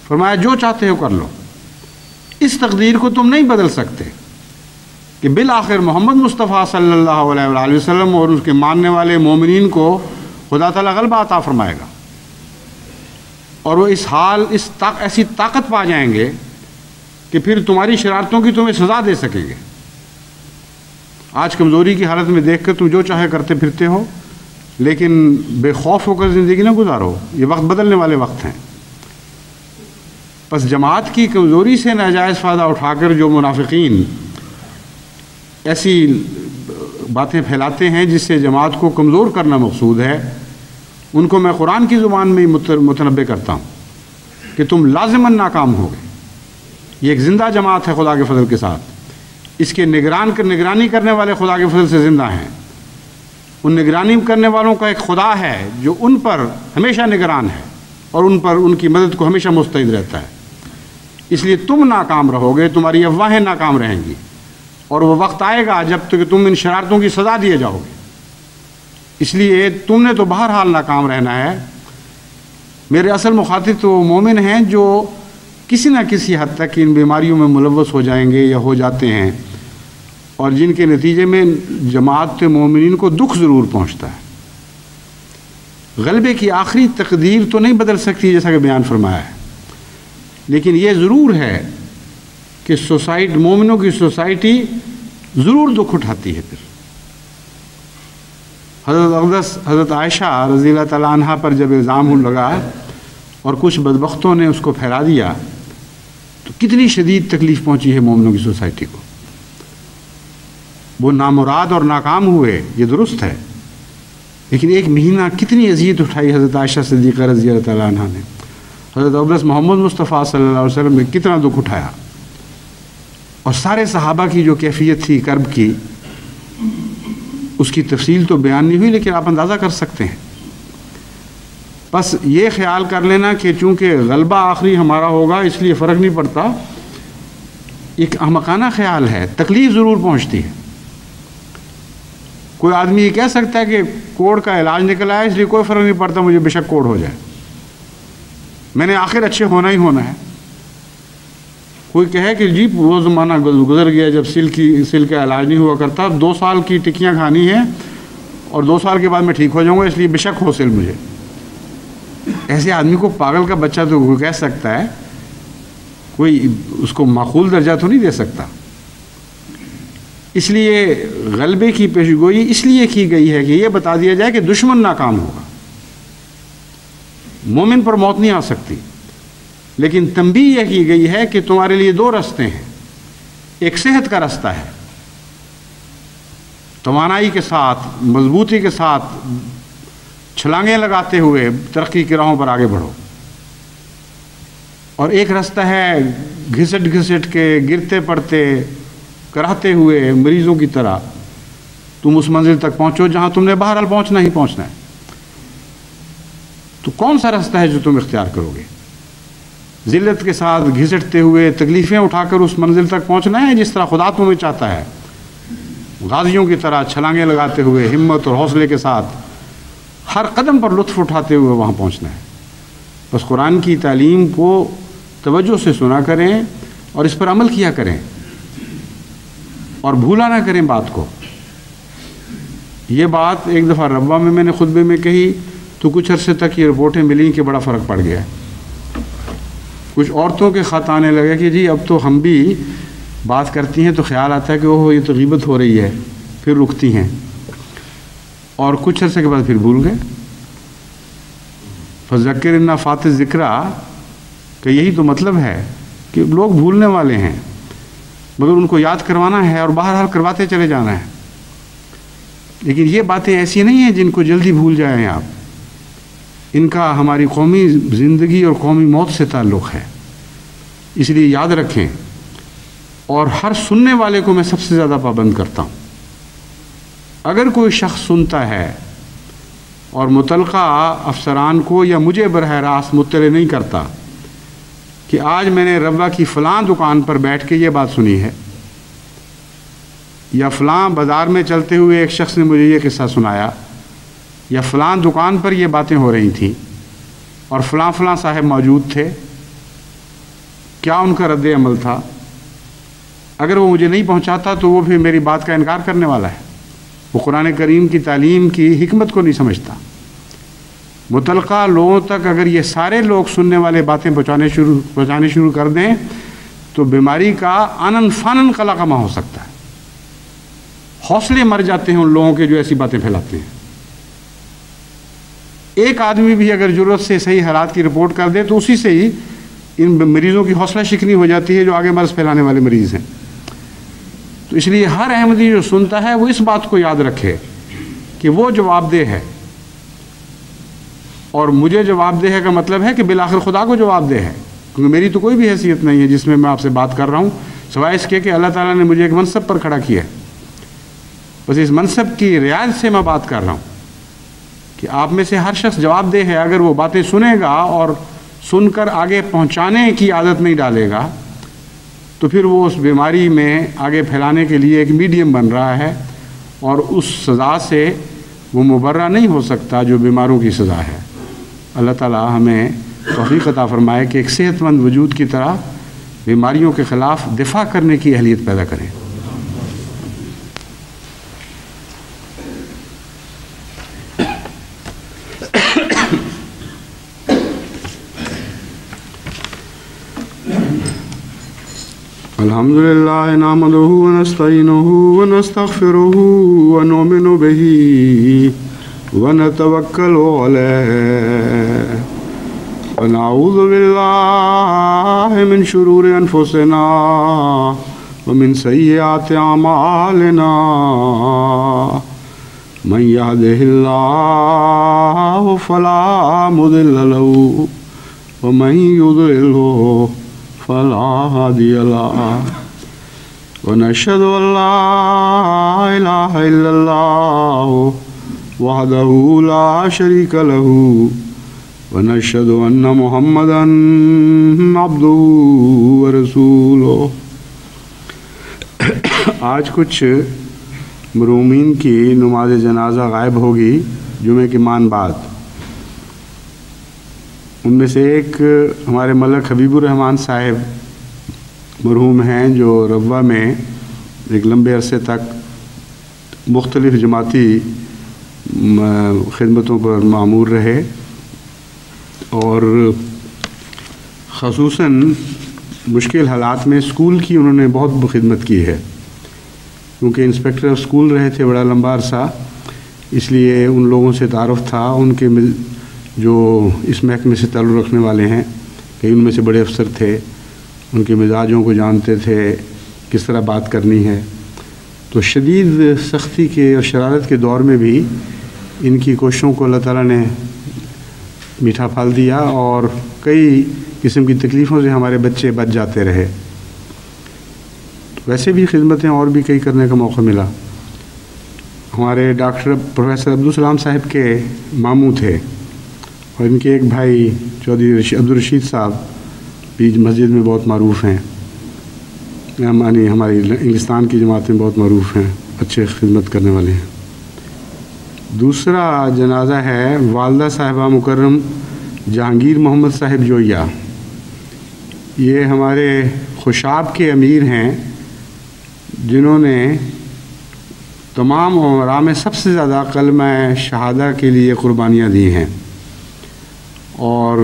فرمایا جو چاہتے ہو کر لو، اس تقدیر کو تم نہیں بدل سکتے کہ بالآخر محمد مصطفیٰ صلی اللہ علیہ وآلہ وسلم اور اس کے ماننے والے مومنین کو خدا تعالیٰ غلبہ عطا فرمائے گا، اور وہ ایسی طاقت پا جائیں گے کہ پھر تمہاری شرارتوں کی تمہیں سزا دے سکیں گے۔ آج کمزوری کی حالت میں دیکھ کر تم جو چاہے کرتے پھرتے ہو، لیکن بے خوف ہو کر زندگی نہ گزارو، یہ وقت بدلنے والے وقت ہیں۔ بس جماعت کی کمزوری سے ناجائز فائدہ اٹھا کر جو منافقین ایسی باتیں پھیلاتے ہیں جس سے جماعت کو کمزور کرنا مقصود ہے، ان کو میں قرآن کی زبان میں متنبع کرتا ہوں کہ تم لازماً ناکام ہوگے۔ یہ ایک زندہ جماعت ہے خدا کے فضل کے ساتھ، اس کے نگرانی کرنے والے خدا کے فضل سے زندہ ہیں۔ ان نگرانی کرنے والوں کا ایک خدا ہے جو ان پر ہمیشہ نگران ہے اور ان کی مدد کو ہمیشہ مستعد رہتا ہے۔ اس لیے تم ناکام رہو گے، تمہاری افواہیں ناکام رہیں گی، اور وہ وقت آئے گا جب تک تم ان شرارتوں کی سزا دیے جاؤ گے۔ اس لیے تم نے تو بہرحال ناکام رہنا ہے۔ میرے اصل مخاطب تو وہ مومن ہیں جو کسی نہ کسی حد تک ان بیماریوں میں ملوث ہو جائیں گے یا ہو جاتے ہیں، اور جن کے نتیجے میں جماعت مومنین کو دکھ ضرور پہنچتا ہے۔ غلبے کی آخری تقدیر تو نہیں بدل سکتی جیسا کہ بیان فرمایا ہے، لیکن یہ ضرور ہے کہ مومنوں کی سوسائٹی ضرور دکھ اٹھاتی ہے۔ پھر حضرت اقدس حضرت عائشہ رضی اللہ تعالیٰ عنہ پر جب الزام لگا اور کچھ بدبختوں نے اس کو پھیلا دیا تو کتنی شدید تکلیف پہنچی ہے مومنوں کی سوسائٹی کو۔ وہ نامراد اور ناکام ہوئے، یہ درست ہے، لیکن ایک مہینہ کتنی اذیت اٹھائی حضرت عائشہ صدیقہ رضی اللہ تعالیٰ عنہ نے، حضرت ابرز محمد مصطفیٰ صلی اللہ علیہ وسلم نے کتنا دکھ اٹھایا، اور سارے صحابہ کی جو کیفیت تھی کرب کی، اس کی تفصیل تو بیان نہیں ہوئی، لیکن آپ اندازہ کر سکتے ہیں۔ بس یہ خیال کر لینا کہ چونکہ غلبہ آخری ہمارا ہوگا اس لیے فرق نہیں پڑتا، ایک احمقانہ خیال ہے، تکلیف ضرور پہنچتی ہے۔ کوئی آدمی یہ کہہ سکتا ہے کہ کوڑ کا علاج نکل آیا اس لیے کوئی فرق نہیں پڑتا، مجھے بے شک کوڑ ہو جائے، میں نے آخر اچھے ہونا ہی ہونا ہے۔ کوئی کہے کہ جی وہ زمانہ گزر گیا جب سل کا علاج نہیں ہوا کرتا، 2 سال کی ٹکیاں کھانی ہیں اور 2 سال کے بعد میں ٹھیک ہو جاؤں گا، اس لیے بے شک ہو سل مجھے۔ ایسے آدمی کو پاگل کا بچہ تو کہہ سکتا ہے، کوئی اس کو معقول درجہ تو نہیں دے سکتا۔ اس لیے غلبے کی پیشگوئی اس لیے کی گئی ہے کہ یہ بتا دیا جائے کہ دشمن ناکام ہوگا، مومن پر موت نہیں آ سکتی، لیکن تنبیہ یہ کی گئی ہے کہ تمہارے لیے 2 راستے ہیں، ایک صحت کا رستہ ہے، توانائی کے ساتھ مضبوطی کے ساتھ چھلانگیں لگاتے ہوئے ترقی کی راہوں پر آگے بڑھو، اور ایک راستہ ہے گھسٹ گھسٹ کے گرتے پڑتے کراتے ہوئے مریضوں کی طرح تم اس منزل تک پہنچو جہاں تم نے بہرحال پہنچنا ہی پہنچنا ہے۔ تو کون سا راستہ ہے جو تم اختیار کرو گے؟ ذلت کے ساتھ گھسٹتے ہوئے تکلیفیں اٹھا کر اس منزل تک پہنچنا ہے جس طرح خدا تمہیں چاہتا ہے، غازیوں کی طرح چھلانگیں لگاتے ہوئے ہمت اور حوصلے کے ساتھ ہر قدم پر لطف اٹھاتے ہوئے وہاں پہنچنا ہے۔ بس قرآن کی تعلیم کو توجہ سے سنا کریں اور اس پر عمل کیا کریں، اور بھولا نہ کریں بات کو۔ یہ بات ایک دفعہ ربوہ میں نے خطبے میں کہی تو کچھ عرصے تک یہ رپورٹیں ملیں کہ بڑا فرق پڑ گیا ہے۔ کچھ عورتوں کے خط آنے لگے کہ جی اب تو ہم بھی بات کرتی ہیں تو خیال آتا ہے کہ اوہ یہ تو غیبت ہو رہی ہے، پھر رکتی ہیں، اور کچھ عرصے کے بعد پھر بھول گئے۔ فذکر ان نفعت الذکریٰ کہ یہی تو مطلب ہے کہ لوگ بھولنے والے ہیں، مگر ان کو یاد کروانا ہے اور بہرحال کرواتے چلے جانا ہے۔ لیکن یہ باتیں ایسی نہیں ہیں جن کو جلدی بھول جائیں آپ، ان کا ہماری قومی زندگی اور قومی موت سے تعلق ہے، اس لیے یاد رکھیں۔ اور ہر سننے والے کو میں سب سے زیادہ پابند کرتا ہوں، اگر کوئی شخص سنتا ہے اور متعلقہ افسران کو یا مجھے براہ راست مطلع نہیں کرتا کہ آج میں نے ربوہ کی فلاں دکان پر بیٹھ کے یہ بات سنی ہے، یا فلاں بازار میں چلتے ہوئے ایک شخص نے مجھے یہ قصہ سنایا، یا فلاں دکان پر یہ باتیں ہو رہی تھیں اور فلاں فلاں صاحب موجود تھے، کیا ان کا رد عمل تھا، اگر وہ مجھے نہیں پہنچاتا تو وہ پھر میری بات کا انکار کرنے والا ہے، وہ قرآن کریم کی تعلیم کی حکمت کو نہیں سمجھتا۔ متعلقہ لوگوں تک اگر یہ سارے لوگ سننے والے باتیں پہنچانے شروع کر دیں تو بیماری کا آنن فانن قلقمہ ہو سکتا ہے، حوصلے مر جاتے ہیں ان لوگوں کے جو ایسی باتیں پھیلاتے ہیں۔ ایک آدمی بھی اگر ضرورت سے صحیح حالات کی رپورٹ کر دے تو اسی سے ہی ان مریضوں کی حوصلہ شکنی ہو جاتی ہے جو آگے مرض پھیلانے والے مریض ہیں۔ تو اس لیے ہر احمدی جو سنتا ہے وہ اس بات کو یاد رکھے کہ وہ جواب دہ ہے، اور مجھے جواب دہ ہے کا مطلب ہے کہ بالآخر خدا کو جواب دہ ہے، کیونکہ میری تو کوئی بھی حیثیت نہیں ہے جس میں آپ سے بات کر رہا ہوں، سوائے اس کے کہ اللہ تعالیٰ نے مجھے ایک منصب پر کھڑا کیا ہے، بس اس منصب کی رعایت سے میں بات کر رہا ہوں کہ آپ میں سے ہر شخص جواب دہ ہے۔ اگر وہ باتیں سنے گا اور سن کر آگے پہنچانے کی عادت نہیں ڈالے گا تو پھر وہ اس بیماری میں آگے پھیلانے کے لیے ایک میڈیم بن رہا ہے، اور اس سزا سے وہ مبرہ نہیں ہو سکتا جو بیماروں کی سزا ہے۔ اللہ تعالیٰ ہمیں توفیق عطا فرمائے کہ ایک صحت مند وجود کی طرح بیماریوں کے خلاف دفاع کرنے کی اہلیت پیدا کریں۔ الحمد لله نحمده ونستعينه ونستغفره ونؤمن به ونتوكل عليه ونعوذ بالله من شرور أنفسنا ومن سيئات أعمالنا من يهده الله فلا مضل له ومن يضلله فلا هادي له ونشهد أن لا إله إلا الله وحده لا شريك له ونشهد أن محمدا عبده ورسوله. آج کچھ مرحومین کی نماز جنازہ غائب ہوگی جمعے کے مان بعد. ان میں سے ایک ہمارے ملک حبیب الرحمن صاحب مرحوم ہیں جو روا میں ایک لمبے عرصے تک مختلف جماعتی خدمتوں پر مامور رہے اور خصوصاً مشکل حالات میں اسکول کی انہوں نے بہت خدمت کی ہے. کیونکہ انسپیکٹر آف اسکول رہے تھے بڑا لمبا عرصہ، اس لیے ان لوگوں سے تعارف تھا. ان کے جو اس محکمے سے تعلق رکھنے والے ہیں کئی ان میں سے بڑے افسر تھے، ان کے مزاجوں کو جانتے تھے، کس طرح بات کرنی ہے. تو شدید سختی کے اور شرارت کے دور میں بھی ان کی کوششوں کو اللہ تعالیٰ نے میٹھا پھل دیا اور کئی قسم کی تکلیفوں سے ہمارے بچے بچ جاتے رہے. ویسے بھی خدمتیں اور بھی کئی کرنے کا موقع ملا. ہمارے ڈاکٹر پروفیسر عبدالسلام صاحب کے ماموں تھے اور ان کے ایک بھائی چودھری عبدالرشید صاحب بھی مسجد میں بہت معروف ہیں، یعنی ہماری انگلستان کی جماعتیں بہت معروف ہیں، اچھے خدمت کرنے والے ہیں. دوسرا جنازہ ہے والدہ صاحبہ مکرم جہانگیر محمد صاحب جویا. یہ ہمارے خوشاب کے امیر ہیں جنہوں نے تمام عمراء میں سب سے زیادہ کلمہ شہادہ کے لیے قربانیاں دی ہیں اور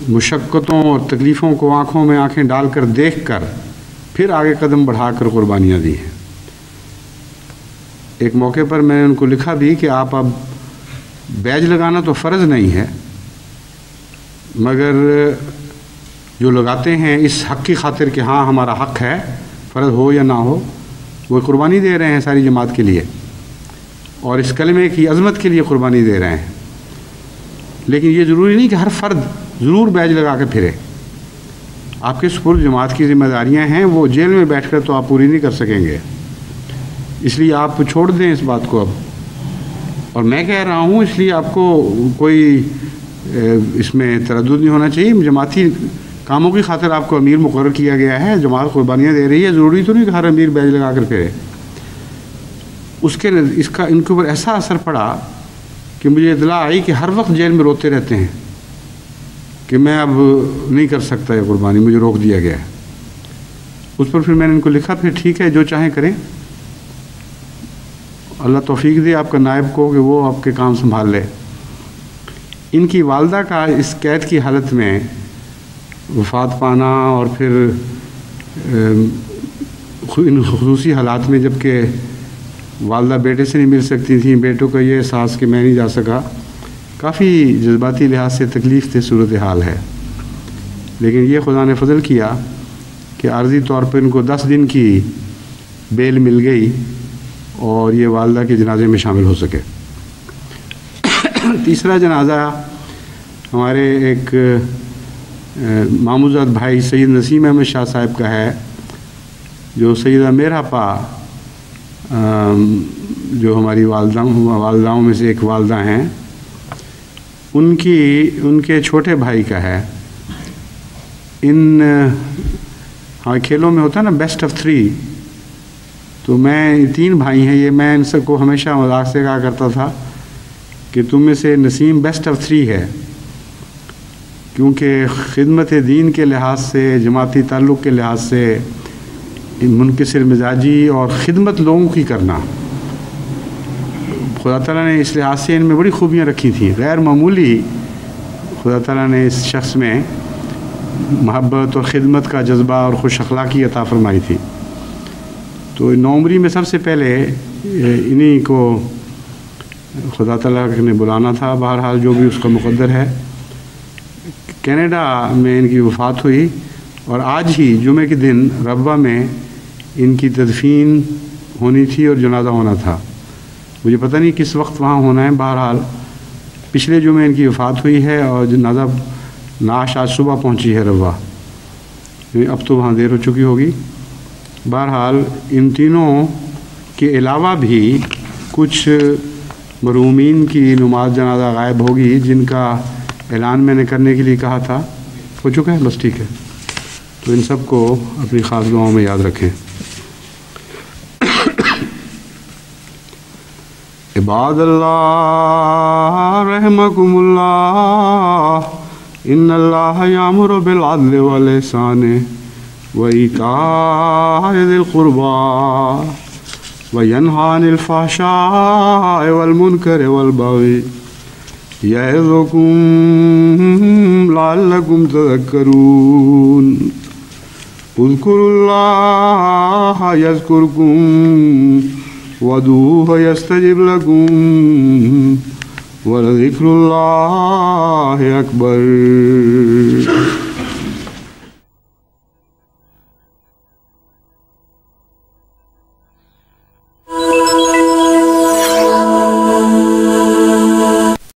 مشقتوں اور تکلیفوں کو آنکھوں میں آنکھیں ڈال کر دیکھ کر پھر آگے قدم بڑھا کر قربانیاں دی ہیں. ایک موقع پر میں نے ان کو لکھا بھی کہ آپ اب بیج لگانا تو فرض نہیں ہے، مگر جو لگاتے ہیں اس حق کی خاطر کہ ہاں ہمارا حق ہے، فرض ہو یا نہ ہو، وہ قربانی دے رہے ہیں ساری جماعت کے لیے اور اس کلمے کی عظمت کے لیے قربانی دے رہے ہیں. لیکن یہ ضروری نہیں کہ ہر فرد ضرور بیج لگا کے پھرے. آپ کے سپرد جماعت کی ذمہ داریاں ہیں، وہ جیل میں بیٹھ کر تو آپ پوری نہیں کر سکیں گے، اس لیے آپ چھوڑ دیں اس بات کو اب. اور میں کہہ رہا ہوں اس لیے آپ کو کوئی اس میں تردد نہیں ہونا چاہیے. جماعتی کاموں کی خاطر آپ کو امیر مقرر کیا گیا ہے، جماعت قربانیاں دے رہی ہے، ضروری تو نہیں کہ ہر امیر بیج لگا کر پھرے. اس کا ان کے اوپر ایسا اثر پڑا کہ مجھے اطلاع آئی کہ ہر وقت جیل میں روتے رہتے ہیں کہ میں اب نہیں کر سکتا یہ قربانی، مجھے روک دیا گیا ہے. اس پر پھر میں نے ان کو لکھا پھر ٹھیک ہے جو چاہیں کریں، اللہ توفیق دے آپ کا نائب کو کہ وہ آپ کے کام سنبھال لے. ان کی والدہ کا اس قید کی حالت میں وفات پانا اور پھر ان خصوصی حالات میں جب کہ والدہ بیٹے سے نہیں مل سکتی تھیں، بیٹوں کا یہ احساس کہ میں نہیں جا سکا، کافی جذباتی لحاظ سے تکلیف سے صورتحال ہے. لیکن یہ خدا نے فضل کیا کہ عارضی طور پر ان کو 10 دن کی بیل مل گئی اور یہ والدہ کے جنازے میں شامل ہو سکے. تیسرا جنازہ ہمارے ایک ماموزاد بھائی سید نسیم احمد شاہ صاحب کا ہے، جو سیدہ میرہپا جو ہماری والداؤں میں سے ایک والدہ ہیں، ان کے چھوٹے بھائی کا ہے. ہاں کھیلوں میں ہوتا ہے نا بیسٹ آف 3، تو میں 3 بھائی ہیں، یہ میں ان سب کو ہمیشہ مذاق سے کہا کرتا تھا کہ تم میں سے نسیم بیسٹ آف 3 ہے، کیونکہ خدمت دین کے لحاظ سے، جماعتی تعلق کے لحاظ سے منکسر مزاجی اور خدمت لوگوں کی کرنا، خدا تعالیٰ نے اس لحاظ سے ان میں بڑی خوبیاں رکھی تھیں. غیر معمولی خدا تعالیٰ نے اس شخص میں محبت اور خدمت کا جذبہ اور خوش اخلاقی عطا فرمائی تھی. تو نومبری میں سب سے پہلے انہی کو خدا تعالیٰ نے بلانا تھا. بہرحال جو بھی اس کا مقدر ہے. کینیڈا میں ان کی وفات ہوئی اور آج ہی جمعے کے دن ربوہ میں ان کی تدفین ہونی تھی اور جنازہ ہونا تھا. مجھے پتہ نہیں کس وقت وہاں ہونا ہے. بہرحال پچھلے جمعے ان کی وفات ہوئی ہے اور جنازہ نعش آج صبح پہنچی ہے ربوہ. اب تو وہاں دیر ہو چکی ہوگی. بہرحال ان تینوں کے علاوہ بھی کچھ مرحومین کی نماز جنازہ غائب ہوگی جن کا اعلان میں نے کرنے کے لیے کہا تھا. ہو چکا ہے؟ بس ٹھیک ہے. تو ان سب کو اپنی خاص دعاؤں میں یاد رکھیں. عباد اللہ رحمکم اللہ ان اللہ یامر بالعدل والاحسان وایتاء ذی القربى وینہی عن الفحشاء والمنکر والبغی یعظکم لعلکم تذکرون اذکروا اللہ یذکرکم وادعوہ یستجب لکم ولذکر اللہ اکبر.